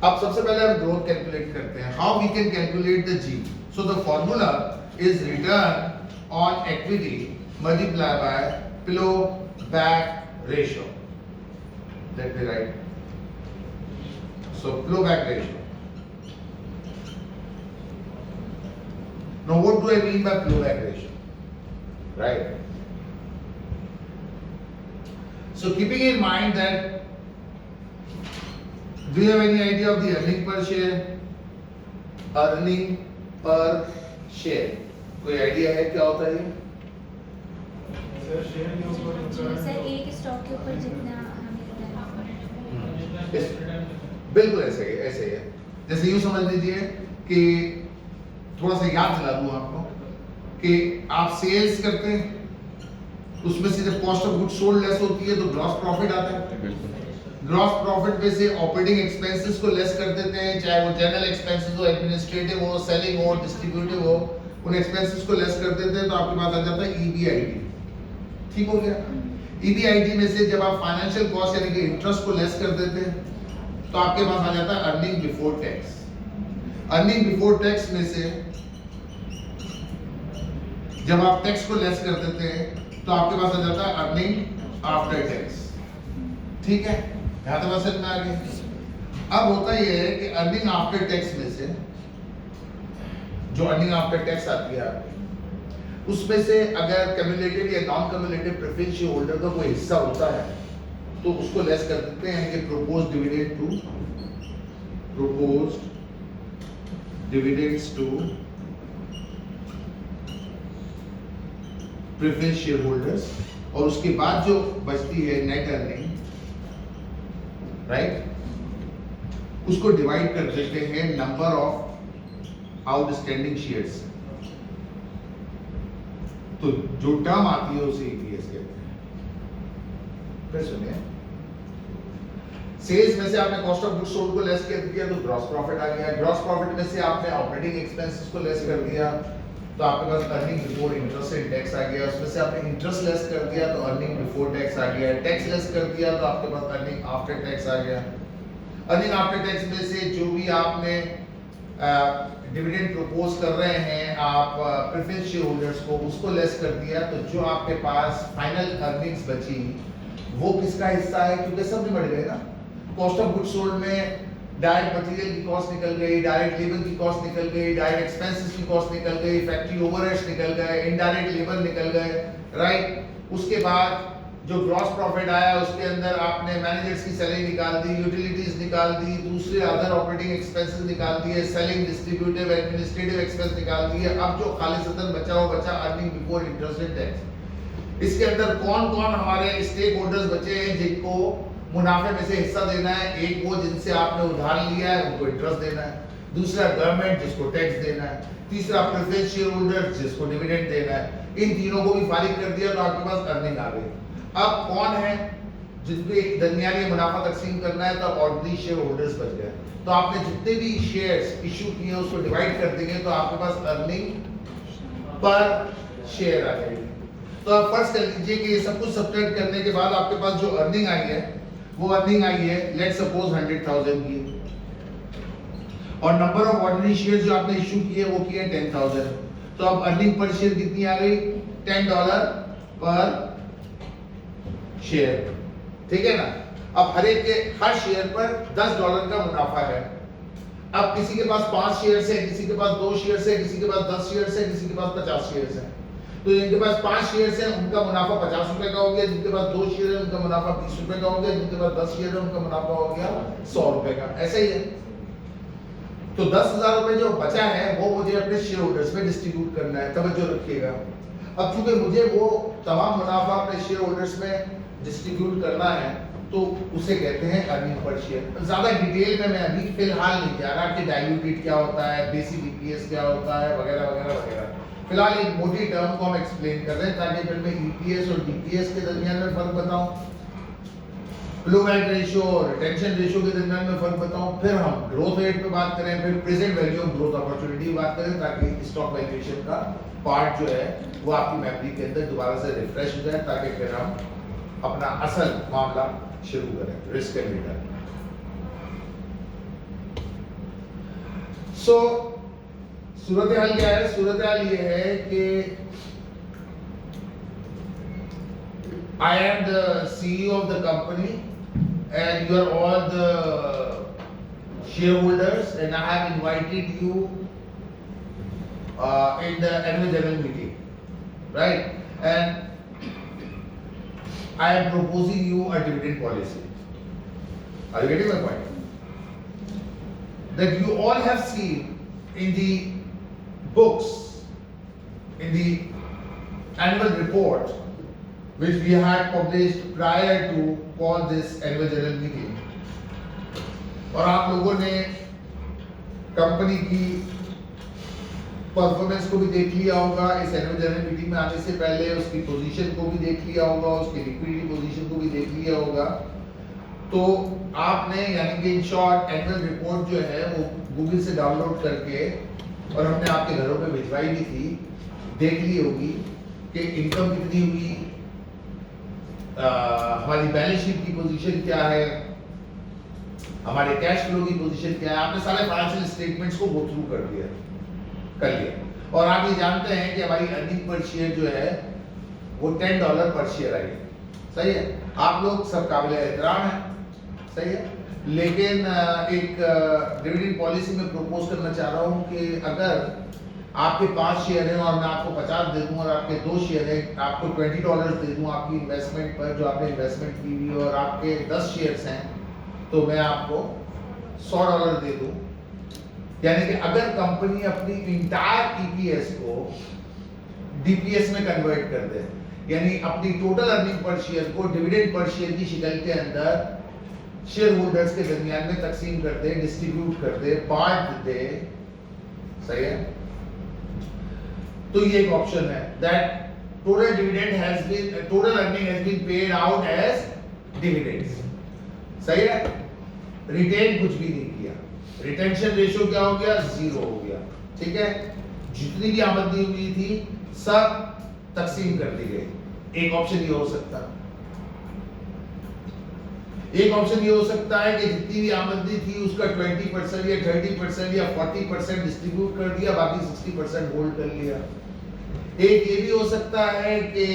अब सबसे पहले हम ग्रोथ कैलकुलेट करते हैं। How we can calculate the G? So the formula is return on equity multiplied by flow back ratio. Let me write. So flow back ratio. Now what do I mean by flow back ratio? Right? So keeping in mind that, do you have any idea of the earning per share? Earning per share. कोई idea है क्या होता है ये? Sir share के ऊपर sir एक stock के ऊपर जितना हमें रिटर्न बिल्कुल ऐसे ही है। जैसे यूं समझ लीजिए कि थोड़ा सा याद दिला दूं आपको कि आप सेल्स करते हैं, उसमें से जब cost of good sold less होती है तो ग्रॉस प्रॉफिट आता है। बिल्कुल। ग्रॉस प्रॉफिट में से ऑपरेटिंग एक्सपेंसेस को लेस कर देते हैं, चाहे वो जनरल एक्सपेंसेस हो, एडमिनिस्ट्रेटिव हो, सेलिंग हो, डिस्ट्रीब्यूटिव हो, उन एक्सपेंसेस को लेस कर देते हैं तो आपके पास आ जाता है ईबीआईटी। ठीक हो गया? ईबीआईटी में से जब आप फाइनेंशियल कॉस्ट यानी कि इंटरेस्ट को लेस कर देते हैं तो आपके पास आ जाता है earning before tax. Earning before tax में से जब आप टैक्स को लेस कर देते हैं तो आपके पास आ जाता है अर्निंग आफ्टर टैक्स। ठीक है? यहां तक समझ में आ गई? अब होता यह है कि अर्निंग आफ्टर टैक्स में से जो अर्निंग आफ्टर टैक्स आती है आपकी, उसमें से अगर कम्युलेटिव या non cumulative preference share holder का कोई हिस्सा होता है तो उसको लेस कर देते हैं, यानी कि proposed dividends to preference share holders, और उसके बाद जो बचती है नेट अर्निंग, राइट, उसको डिवाइड कर देते हैं नंबर ऑफ आउटस्टैंडिंग शेयर्स। तो जो टर्म आती है उसे ईपीएस कहते हैं। फिर सुनिए, सेल्स में से आपने कॉस्ट ऑफ गुड्स सोल्ड को लेस कर दिया तो ग्रॉस प्रॉफिट आ गया। ग्रॉस प्रॉफिट में से आपने ऑपरेटिंग एक्सपेंसेस को लेस कर दिया तो आपके पास earning before interest and tax आ गया। उसमें से आपने इंटरेस्ट लेस कर दिया तो अर्निंग बिफोर टैक्स आ गया। टैक्स लेस कर दिया तो आपके पास अर्निंग आफ्टर टैक्स आ गया। अर्निंग आफ्टर टैक्स में से जो भी आपने डिविडेंड प्रपोज कर रहे हैं आप प्रेफरेंस शेयर होल्डर्स को, उसको लेस कर दिया तो जो आपके पास फाइनल अर्निंग्स बची वो किसका हिस्सा है? क्योंकि सब निपट गए ना। कॉस्ट ऑफ गुड्स सोल्ड में डायरेक्ट मटेरियल की कॉस्ट निकल गई, डायरेक्ट लेबर की कॉस्ट निकल गई, डायरेक्ट एक्सपेंसेस की कॉस्ट निकल गई, फैक्ट्री ओवरहेड्स निकल गए, इनडायरेक्ट लेबर निकल गए, राइट। उसके बाद जो ग्रॉस प्रॉफिट आया उसके अंदर आपने मैनेजर्स की सैलरी निकाल दी, यूटिलिटीज निकाल दी, दूसरे अदर ऑपरेटिंग एक्सपेंसेस निकाल दिए, सेलिंग, डिस्ट्रीब्यूटिव, एडमिनिस्ट्रेटिव एक्सपेंस निकाल दिए। अब जो खालिसतन बचा वो बचा earning before interest and tax. इसके अंदर कौन कौन हमारे स्टेक होल्डर्स बचे हैं जिनको मुनाफे में से हिस्सा देना है? एक वो जिनसे आपने उधार लिया है उनको इंटरेस्ट देना है, दूसरा गवर्नमेंट जिसको टैक्स देना है, तीसरा प्रेफरेंस शेयर होल्डर जिसको डिविडेंड देना है। इन तीनों को भी फारिग कर दिया तो आपके पास अर्निंग आ गई। अब कौन है जिनके दरमियानी मुनाफा तकसीम करना है? तो ऑर्डिनरी शेयर होल्डर्स बच गए। तो आपने जितने भी शेयर्स इशू किए उसको डिवाइड कर देंगे तो आपके पास अर्निंग पर शेयर आ जाएगी। तो आप फर्ज कर लीजिए कि ये सब कुछ सब्ट्रैक्ट करने के बाद आपके पास जो अर्निंग आई है वो अर्निंग आई है लेट सपोज 100,000 की, और नंबर ऑफ ऑर्डिनरी शेयर्स जो आपने इशू किए वो किए 10,000। तो अब अर्निंग पर शेयर कितनी आ गई? $10 पर शेयर। ठीक है ना? अब हर एक के हर शेयर पर $10 का मुनाफा है। अब किसी के पास 5 शेयर है, किसी के पास 2 शेयर है, किसी के पास 10 शेयर है, किसी के पास 50 शेयर है। तो जिनके पास 5 शेयर है उनका मुनाफा 50 रुपए का हो गया, जिनके पास 2 शेयर है उनका मुनाफा 20 रुपए का हो गया, जिनके पास 10 शेयर है उनका मुनाफा हो गया 100 रुपए का। ऐसा ही है। तो 10,000 रुपए जो बचा है वो मुझे अपने शेयर होल्डर्स में डिस्ट्रीब्यूट करना है। तवज्जो रखिएगा। अब चूंकि मुझे वो तमाम मुनाफा अपने शेयर होल्डर्स में डिस्ट्रीब्यूट करना है तो उसे कहते हैं अर्निंग पर शेयर। ज्यादा डिटेल में मैं अभी फिलहाल नहीं जा रहा कि डाइल्यूटेड क्या होता है, बेसिक ईपीएस क्या होता है, वगैरह वगैरह वगैरह। फिलहाल एक मोटी टर्म को हम एक्सप्लेन कर रहे हैं ताकि फिर मैं ईपीएस और डीपीएस के दरमियान में फर्क बताऊं, फ्लो बैक रेशियो और रिटेंशन रेशियो के दरमियान में फर्क बताऊं, फिर हम ग्रोथ रेट पे बात करें, फिर present value of growth opportunity बात करें, ताकि स्टॉक वैल्यूएशन का पार्ट जो है वो आपकी मेमोरी के अंदर दोबारा से रिफ्रेश हो जाए, ताकि फिर हम अपना असल मामला शुरू करें, रिस्क एंड रिटर्न। सूरत हाल क्या है? सूरत हाल ये है कि I am the CEO of the company and you are all the shareholders and I have invited you in the annual general meeting, right? And I am proposing you a dividend policy. Are you getting my point? That you all have seen in the books, in the annual report which we had published prior to call this annual general meeting. और आप लोगों ने company की performance को भी देख लिया होगा, इस एनुअल जनरल मीटिंग में आने से पहले उसकी पोजीशन को भी देख लिया होगा, उसकी लिक्विडिटी पोजीशन को भी देख लिया होगा। तो आपने यानी कि इन शॉर्ट एनुअल रिपोर्ट जो है वो गूगल से डाउनलोड करके और हमने आपके घरों पे भिजवाई भी थी, देख ली होगी कि इनकम कितनी हुई, हमारी बैलेंस शीट की पोजीशन क्या है, हमारे कैश फ्लो की पोजीशन क्या है। आपने सारे फाइनेंशियल स्टेटमेंट्स को गो थ्रू कर लिया और आप ये जानते हैं कि हमारी अर्निंग पर शेयर जो है वो $10 पर शेयर आई है। सही है, आप लोग सब काबिल एहतराम हैं, सही है। लेकिन एक डिविडेंड पॉलिसी में प्रपोज करना चाह रहा हूँ कि अगर आपके 5 शेयर हैं और मैं आपको 50 दे दूं और आपके 2 शेयर हैं, आपको $20 दे दूं आपकी इन्वेस्टमेंट पर जो आपने इन्वेस्टमेंट की हुई, और आपके 10 शेयर्स हैं तो मैं आपको $100 दे दूं। यानी कि अगर कंपनी अपनी इंटायर ईपीएस को डीपीएस में कन्वर्ट कर दे, यानी अपनी टोटल अर्निंग पर शेयर को डिविडेंड पर शेयर की शक्ल के अंदर शेयर होल्डर्स के दरमियान में तकसीम कर दे, डिस्ट्रीब्यूट कर दे, बांट दे, सही है, तो ये एक ऑप्शन है that total dividend has been, total earning has been paid out as dividends. सही है, रिटेन कुछ भी नहीं किया, रिटेंशन रेशियो क्या हो गया? 0 हो गया। ठीक है, जितनी भी आमदनी हुई थी सब तकसीम कर दी गई। एक ऑप्शन ये हो सकता है, एक ऑप्शन ये हो सकता है कि जितनी भी आमदनी थी उसका 20% या 30% या 40% डिस्ट्रीब्यूट कर दिया, बाकी 60% होल्ड कर लिया। एक ये भी हो सकता है कि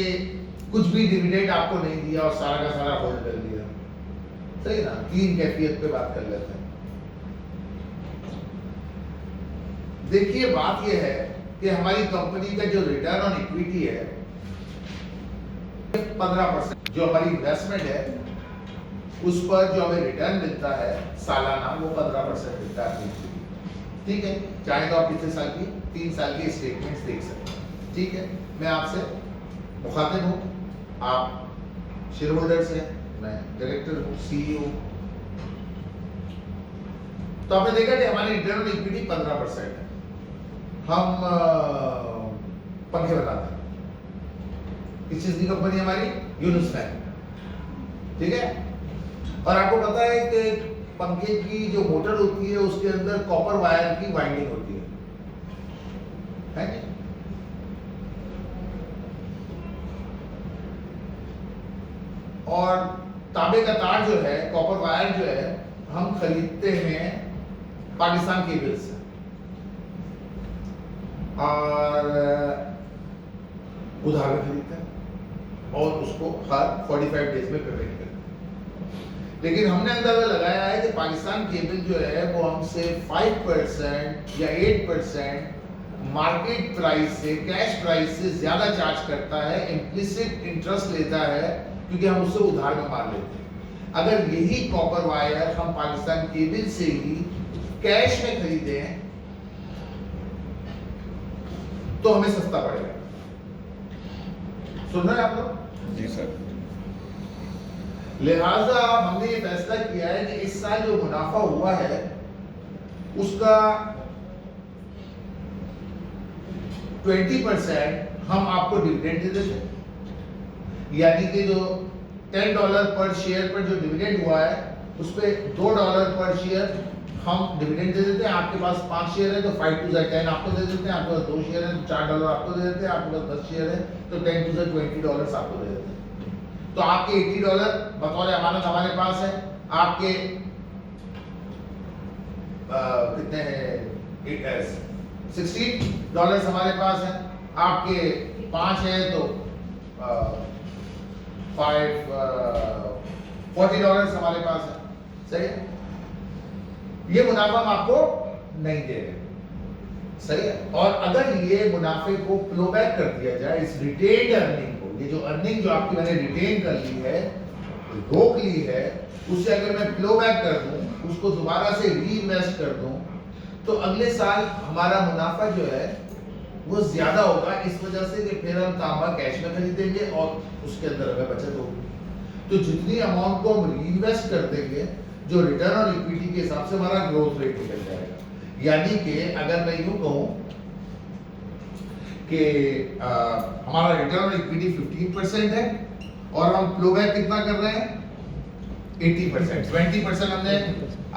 कुछ भी डिविडेंड आपको नहीं दिया और सारा का सारा होल्ड कर लिया। सही ना, 3 कैफियत पे बात कर लेते हैं। देखिए बात यह है कि हमारी कंपनी का जो रिटर्न ऑन इक्विटी है 15%, जो हमारी इन्वेस्टमेंट है उस पर जो हमें रिटर्न मिलता है सालाना वो 15% मिलता है। ठीक है, चाहे तो आप पिछले साल की 3 साल की स्टेटमेंट्स देख सकते हैं। ठीक है, मैं आपसे मुखातिब हूँ, आप शेयर होल्डर्स हैं, मैं डायरेक्टर हूँ, सीईओ। तो आपने देखा कि हमारी रिटर्न ऑन इक्विटी 15% है। हम पंखे बनाते हैं, किस चीज की कंपनी हमारी? यूनुस फैन। ठीक है, और आपको पता है कि पंखे की जो मोटर होती है उसके अंदर कॉपर वायर की वाइंडिंग होती है नहीं? और तांबे का तार जो है, कॉपर वायर जो है, हम खरीदते हैं पाकिस्तान केबल से और उधार में खरीदते हैं और उसको हर 45 डेज में पेमेंट करते हैं। लेकिन हमने अंदाजा लगाया है कि पाकिस्तान केबल जो है वो हमसे 5% या 8% मार्केट प्राइस से, कैश प्राइस से ज्यादा चार्ज करता है, इम्प्लिसिट इंटरेस्ट लेता है, क्योंकि हम उससे उधार में मार लेते हैं। अगर यही कॉपर वायर हम पाकिस्तान केबल से ही कैश में खरीदे हैं तो हमें सस्ता पड़ेगा। सुन रहे हैं आप लोग? जी सर। लिहाजा हमने ये फैसला किया है कि इस साल जो मुनाफा हुआ है उसका 20% हम आपको डिविडेंड दे देते हैं, यानी कि जो $10 पर शेयर पर जो डिविडेंड हुआ है उस पे $2 पर शेयर हम डिविडेंड दे देते हैं। आपके पास 5 शेयर है तो 5 to the 10 आपको दे देते हैं, आपके पास 2 शेयर है तो $4 आपको दे देते हैं, आपके पास 10 शेयर है तो 10 to the $20 आपको दे देते हैं। तो आपके $80 बतौर अमानत हमारे पास है, आपके कितने हैं? $16 हमारे पास है, आपके 5 है तो $40 हमारे पास है, सही है। ये मुनाफा हम आपको नहीं दे रहे, सही है। और अगर ये मुनाफे को फ्लो बैक कर दिया जाए, इस रिटेन अर्निंग को, ये जो अर्निंग जो आपकी मैंने रिटेन कर ली है, रोक ली है, उसे अगर मैं फ्लो बैक कर दूं, उसको दोबारा से रीइन्वेस्ट कर दूं, तो अगले साल हमारा मुनाफा जो है वो ज्यादा होगा, इस वजह से कि फिर हम तांबा कैश में खरीदेंगे और उसके अंदर हमें बचत होगी। तो जितनी अमाउंट को हम रीइन्वेस्ट कर देंगे, जो रिटर्न और इक्विटी के हिसाब से हमारा ग्रोथ रेट निकल जाएगा। यानी कि अगर मैं यूं कहूं कि हमारा रिटर्न और इक्विटी 15% है और हम फ्लो बैक कितना कर रहे हैं 80%, 20% हमने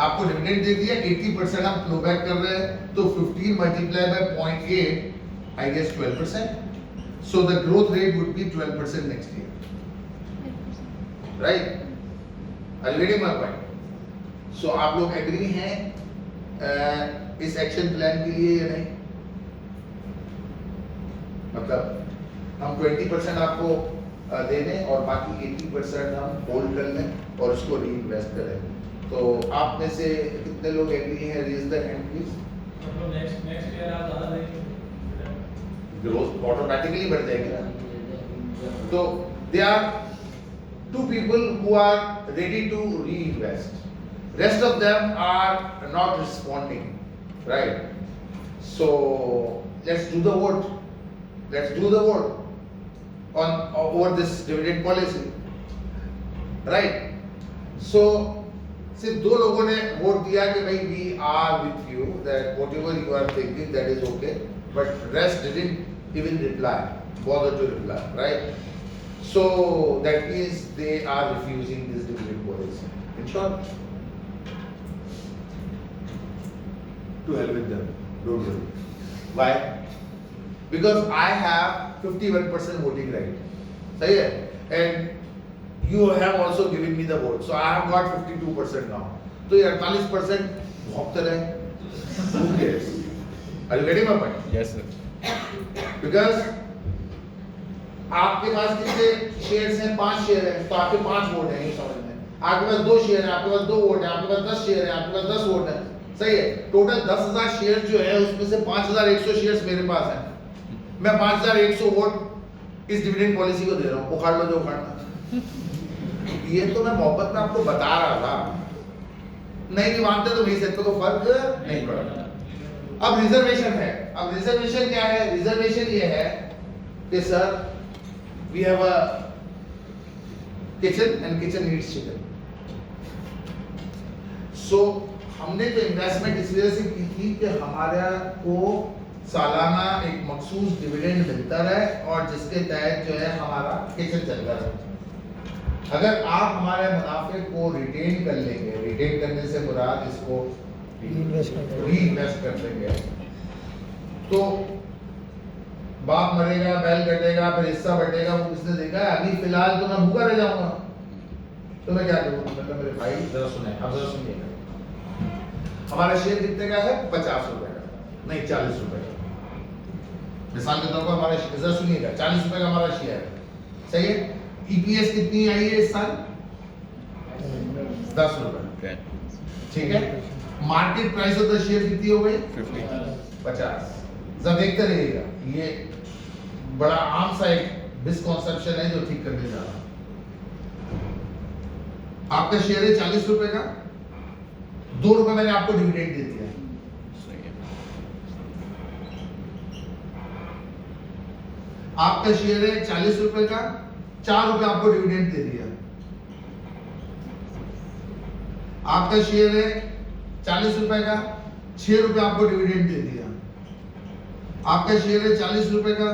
आपको डिविडेंड दे दिया, 80% हम फ्लो बैक कर रहे हैं, तो 15 multiply by 0.8 I guess 12%. So the growth rate would be 12% next year. Right? Are you getting my point? So आप लोग एग्री हैं इस एक्शन प्लान के लिए या नहीं? मतलब हम 20% आपको दे दें और बाकी 80% हम होल्ड कर लें और उसको रीइन्वेस्ट करें। तो आप में से कितने लोग एग्री हैं? Raise the hand please. मतलब नेक्स्ट ईयर आप ज़्यादा देंगे, ग्रोथ ऑटोमेटिकली बढ़ जाएगी ना। तो they are 2 people who are ready to reinvest. Rest of them are not responding, right? So let's do the vote. Let's do the vote on over this dividend policy, right? So सिर्फ 2 लोगों ने vote दिया कि भाई we are with you, that whatever you are thinking that is okay, but rest didn't even reply, bother to reply, right? So that means they are refusing this dividend policy. In short, to hell with them, don't worry. Why? Because I have 51% voting right. सही है? And you have also given me the vote, so I have got 52% now. तो ये 48% भौंकते रहे. Who cares? Are you getting my point? Yes, sir. Because आपके पास कितने shares हैं? 5 share हैं, तो आपके 5 वोट हैं, ये समझ में। आपके पास 2 शेयर हैं, आपके पास 2 वोट हैं, आपके पास 10 शेयर हैं, आपके पास 10 वोट हैं, सही है। टोटल 10,000 शेयर जो है उसमें से 5,100 शेयर्स मेरे पास हैं। मैं 5,100 वोट इस डिविडेंड पॉलिसी को दे रहा हूँ, उखाड़ लो जो उखाड़ना। ये तो मैं मोहब्बत में आपको बता रहा था, नहीं मानते तो नहीं सकते, तो फर्क नहीं पड़ता। अब रिजर्वेशन है। अब रिजर्वेशन क्या है? रिजर्वेशन ये है कि sir we have a kitchen and kitchen needs chicken. So हमने जो इन्वेस्टमेंट इस वजह से की थी कि हमारा को सालाना एक मखसूस डिविडेंड मिलता रहे और जिसके तहत जो है हमारा किचन चलता रहे। अगर आप हमारे मुनाफे को रिटेन कर लेंगे, रिटेन करने से मुराद इसको रीइन्वेस्ट कर देंगे, तो बाप मरेगा, बैल कटेगा, फिर हिस्सा बटेगा, वो किसने देखा है? अभी फिलहाल तो मैं भूखा रह जाऊंगा, तो मैं क्या करूँ? मतलब मेरे भाई जरा सुने, अब जरा सुनिएगा। हमारा शेयर कितने का है? 50 रुपए का, नहीं 40 रुपए का। मिसाल के तौर पर हमारा जरा सुनिएगा, 40 रुपए का हमारा शेयर है, सही है। ईपीएस कितनी आई है इस साल? 10 रुपए, ठीक है। Market price of the share कितनी हो गई? 50। जरा देखते रहिएगा, ये बड़ा आम सा एक मिसकॉन्सेप्शन है जो ठीक करने जा रहा हूं। आपका शेयर है 40 रुपए का, 2 रुपए मैंने आपको डिविडेंड दे दिया, आपका शेयर है 40 रुपए का, 4 रुपए आपको डिविडेंड दे दिया। आपका शेयर है 40 रुपए का, 6 रुपए आपको डिविडेंड दे दिया। आपका शेयर है 40 रुपए का,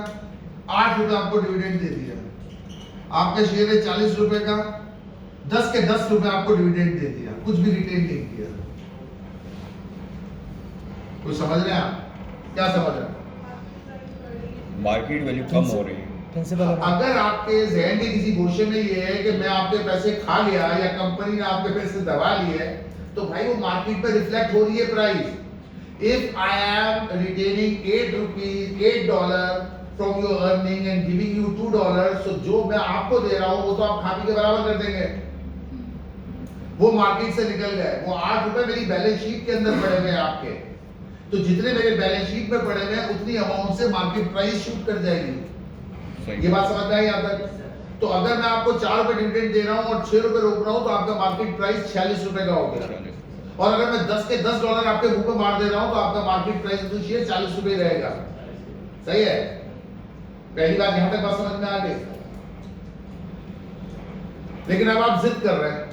8 रुपए आपको डिविडेंड दे दिया। आपका शेयर है 40 रुपए का, 10 के 10 रुपए आपको डिविडेंड दे दिया, कुछ भी रिटेन नहीं किया। कुछ समझ रहे हैं आप? क्या समझ रहे हैं? मार्केट वैल्यू कम हो रही है। अगर आपके जहन में किसी गोशे में ये है कि मैं आपके पैसे खा लिया या कंपनी ने आपके पैसे दबा लिए, तो भाई वो मार्केट पे रिफ्लेक्ट हो रही है price. If I am retaining 8 rupees, $8 from your earning and giving you $2, so जो मैं आपको दे रहा हूँ वो तो आप खा पी के बराबर कर देंगे। वो मार्केट से निकल गए, वो 8 रुपए मेरी बैलेंस शीट के अंदर पड़े हुए हैं आपके। तो जितने मेरे बैलेंस शीट में पड़े हुए हैं उतनी अमाउंट से मार्केट प्राइस शूट कर जाएगी। ये बात समझ में आई यहाँ तक? तो अगर मैं आपको 4 रुपए डिविडेंड दे रहा हूँ और 6 रुपए रोक रहा हूँ तो आपका मार्केट प्राइस 46 रुपए का हो गया। और अगर मैं 10 के $10 आपके मुंह पे मार दे रहा हूँ तो आपका मार्केट प्राइस तो 40 रुपए रहेगा। सही है? पहली बात यहाँ तक बात समझ में आ गई। लेकिन अब आप जिद कर रहे हैं,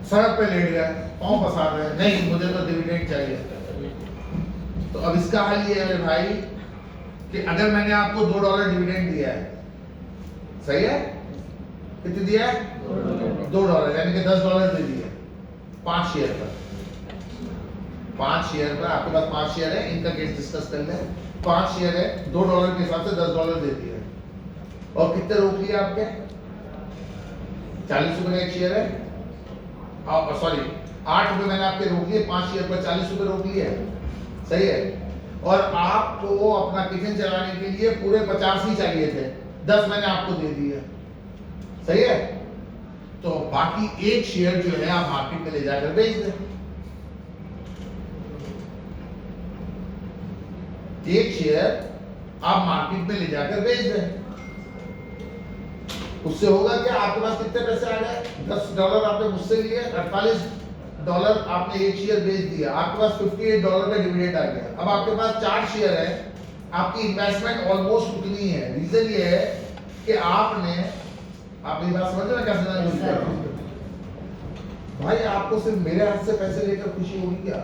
सड़क पे लेट गए, पांव पसार रहे हैं, नहीं मुझे तो डिविडेंड चाहिए। तो अब इसका हल ये है भाई कि अगर मैंने आपको $2 डिविडेंड दिया है, सही है? कितने दिया है? $2, यानी कि $10 दे दिए 5 शेयर पर। 5 शेयर पर आपके पास 5 शेयर है, इनका केस डिस्कस कर लें। 5 शेयर है, $2 के हिसाब से $10 दे दिए और कितने रोक लिए आपके? 40 रुपए का एक शेयर है, सॉरी 8 रुपए मैंने आपके रोक लिए, 5 शेयर पर 40 रुपए रोक लिए। सही है? और आपको अपना किचन चलाने के लिए पूरे 50 ही चाहिए थे, 10 मैंने आपको दे दिए। सही है? तो बाकी एक शेयर जो है आप मार्केट में ले जाकर बेच दें। एक शेयर आप मार्केट में ले जाकर बेच दें। उससे होगा क्या? आपके पास कितने पैसे आ गए? $10 आपने मुझसे लिए, $48 आपने एक शेयर बेच दिया, आपके पास $58 का डिविडेंड आ गया। अब आपके पास 4 शेयर है, आपकी इन्वेस्टमेंट ऑलमोस्ट उतनी है। रीजन ये है कि आपने, आप मेरी बात समझ रहे हैं क्या समझ रहे हैं? भाई आपको सिर्फ मेरे हाथ से पैसे लेकर खुशी होगी क्या?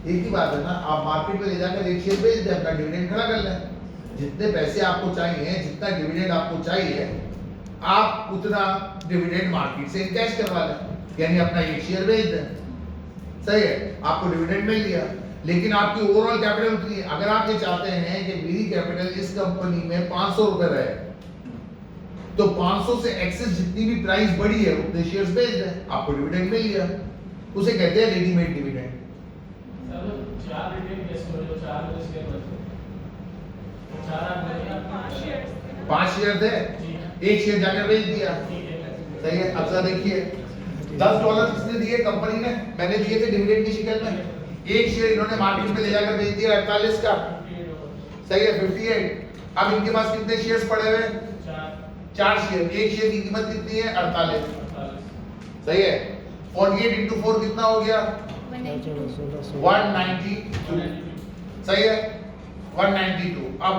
एक ही बात है ना, आप मार्केट में ले जाकर एक शेयर बेच दें, अपना डिविडेंड खड़ा कर लें। जितने पैसे आपको चाहिए, जितना डिविडेंड आपको चाहिए, आप उतना डिविडेंड मार्केट से कैश करवा लें, यानी अपना एक शेयर बेच दें। सही है? आपको डिविडेंड मिल गया, लेकिन आपकी ओवरऑल कैपिटल उतनी है। अगर आप ये चाहते हैं कि मेरी कैपिटल इस कंपनी में 500 रुपए रहे, तो 500 से एक्सेस जितनी भी प्राइस बढ़ी है उतने शेयर्स बेच दें, आपको डिविडेंड मिल गया। उसे कहते हैं रेडीमेड डिविडेंड। पांच शेयर थे, एक शेयर जाकर बेच दिया। सही है? अब सर देखिए, $10 किसने दिए? कंपनी ने। मैंने दिए थे डिविडेंड की शक्ल में। एक शेयर इन्होंने मार्केट में ले जाकर बेच दिया 48 का। सही है? 58। अब इनके पास कितने शेयर्स पड़े हुए? 4 शेयर। एक शेयर की कीमत कितनी है? 48। सही है? 48 into 4 कितना हो गया? 192। सही है? 192। अब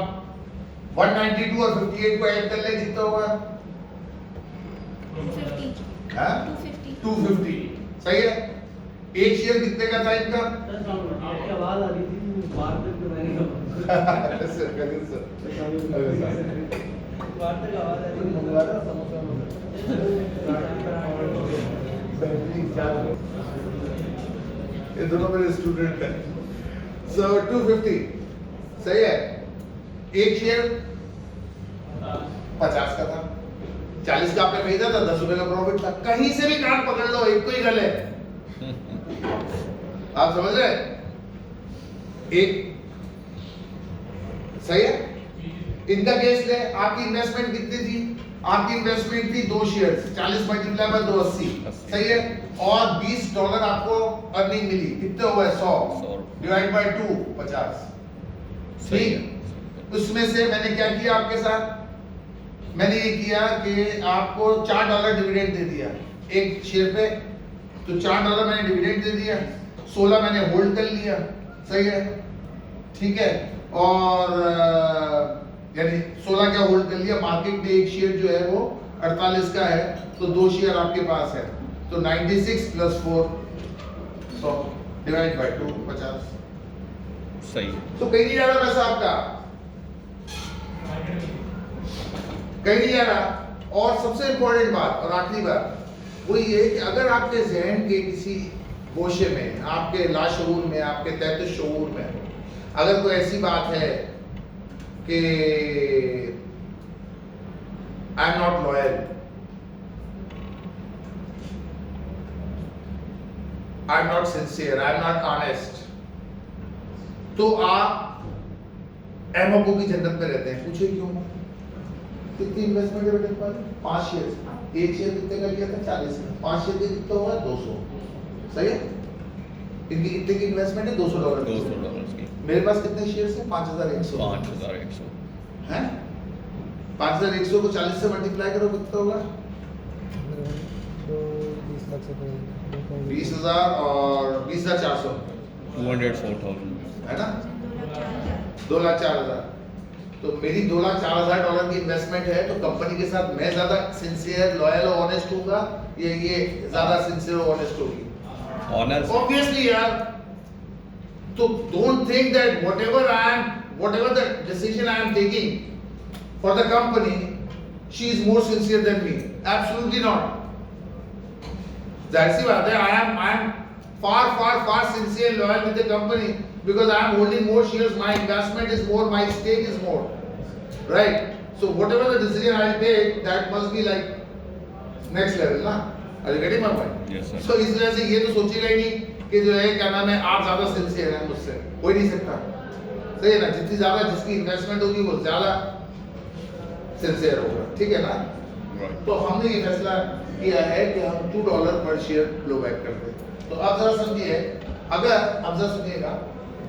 192 और 58 को ऐड कर ले, कितना होगा? 250। सही है? एक शेयर कितने का था इनका? आवाज आ रही थी बाहर तक तो मैंने सर करिए सर। बाहर तक आवाज आ रही मंगवाना समोसा ये दोनों मेरे स्टूडेंट हैं। सो 250। सही है? एक शेयर 50 का था, 40 का आपने खरीदा था, 10 रुपए का प्रॉफिट था। कहीं से भी कान पकड़ लो, एक को ही गल है। आप समझ रहे? एक सही है? इनका केस ले, आपकी इन्वेस्टमेंट कितनी थी? आपकी इन्वेस्टमेंट थी 2 शेयर्स, 40 मल्टीप्लाई बाय 2 80। सही है? और $20 आपको अर्निंग मिली, कितने हुए? 100 डिवाइड बाय 2 50। ठीक? उसमें से मैंने क्या किया आपके साथ? मैंने ये किया कि आपको $4 डिविडेंड दे दिया एक शेयर पे। तो $4 मैंने डिविडेंड दे दिया, 16 मैंने होल्ड कर लिया। सही है? ठीक है? और यानी 16 क्या होल्ड कर लिया। मार्केट में एक शेयर जो है वो 48 का है, तो 2 शेयर आपके पास है, तो 96 + 4 100 डिवाइड बाय 2 50। सही। तो कहीं नहीं जा रहा पैसा आपका, कहीं नहीं जा रहा। और सबसे इंपॉर्टेंट बात और आखिरी बात वो ये है कि अगर आपके जहन के किसी गोशे में, आपके लाशऊर में, आपके तहत शऊर में अगर कोई ऐसी बात है कि I am not loyal, I am not sincere, I am not honest, तो आप एमओपो की जन्नत में रहते हैं। पूछे क्यों? कितनी इन्वेस्टमेंट है बेटे पर? 5 शेयर। एक शेयर कितने का लिया था? 40 का। 5 शेयर के कितना हुआ? 200। सही है? इनकी कितने की इन्वेस्टमेंट है? $200 की। $200 की। मेरे पास कितने शेयर है? 5100। 5100। हैं? 5100 को 40 से मल्टीप्लाई करो, कितना होगा? 20 लाख से पड़ेगा 20,000 और 20,400 $204,000। है ना? 2,04,000। 2,04,000। तो मेरी $2,04,000 की इन्वेस्टमेंट है, तो कंपनी के साथ मैं ज्यादा सिंसियर, लॉयल और ऑनेस्ट हूँगा, ये ज्यादा सिंसियर और ऑनेस्ट होगी? Honest. Obviously यार। तो don't think that whatever the decision I am taking for the company, she is more sincere than me. Absolutely not. जाहिर सी बात है, I am far sincere and loyal with the company because I am holding more shares, my investment is more, my stake is more, right? So whatever the decision I take, that must be like next level, ना? Are you getting my point? Yes, sir. So इस वजह से ये तो सोचेगा ही नहीं कि जो है क्या नाम है, आप ज्यादा सिंसियर हैं मुझसे, हो ही नहीं सकता। सही है ना? जितनी ज्यादा जिसकी इन्वेस्टमेंट होगी वो ज्यादा सिंसियर होगा, ठीक है ना? Right. तो हमने ये फैसला किया है कि हम $2 पर शेयर फ्लो बैक करते हैं। तो आप जरा समझिए, अगर आप जरा सुनिएगा,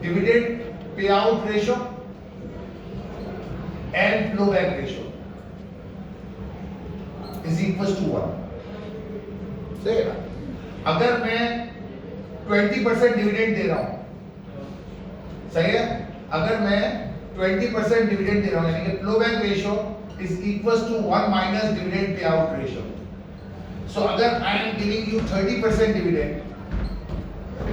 dividend pay out ratio and plough back ratio is equal to 1। सही है ना? अगर मैं 20% डिविडेंड दे रहा हूं, सही है, अगर मैं 20% डिविडेंड दे रहा हूं, यानी कि flow back ratio is equals to 1 minus dividend payout ratio. So अगर I am giving you 30% dividend,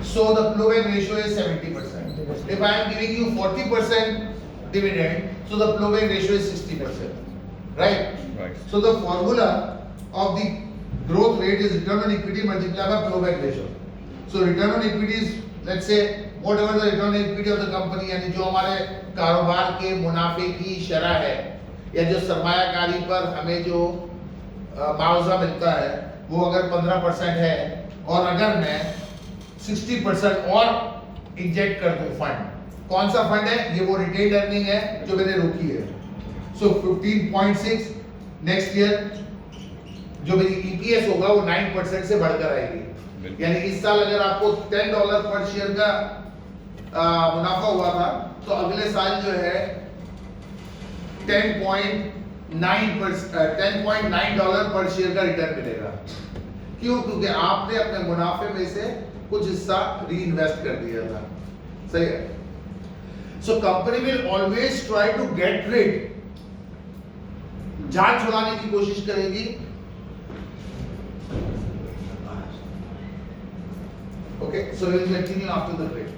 so the flow back ratio is 70%. If I am giving you 40% dividend, so the flow back ratio is 60%. Right? Right. So the formula of the growth rate is return on equity multiplied by flow back ratio. So return on equity is, let's say, whatever the return on equity of the company, यानी जो हमारे कारोबार के मुनाफे की शरह है, या जो सरमायाकारी पर हमें जो मुआवजा मिलता है, वो अगर 15% है, और अगर मैं 60% और इंजेक्ट कर दूं फंड, कौन सा फंड है? ये वो रिटेन्ड अर्निंग है जो मैंने रोकी है। सो 15.6 नेक्स्ट ईयर जो मेरी ईपीएस होगा वो 9% से बढ़कर आएगी। यानी इस साल अगर आपको $10 पर शेयर का मुनाफा हुआ था, तो अगले साल जो है $10.9 पर शेयर का रिटर्न मिलेगा। क्यों? क्योंकि आपने अपने मुनाफे में से कुछ हिस्सा री इन्वेस्ट कर दिया था। सही है? So company will always try to get rid, जान छुड़ाने की कोशिश करेगी। Okay, so will continue after the break.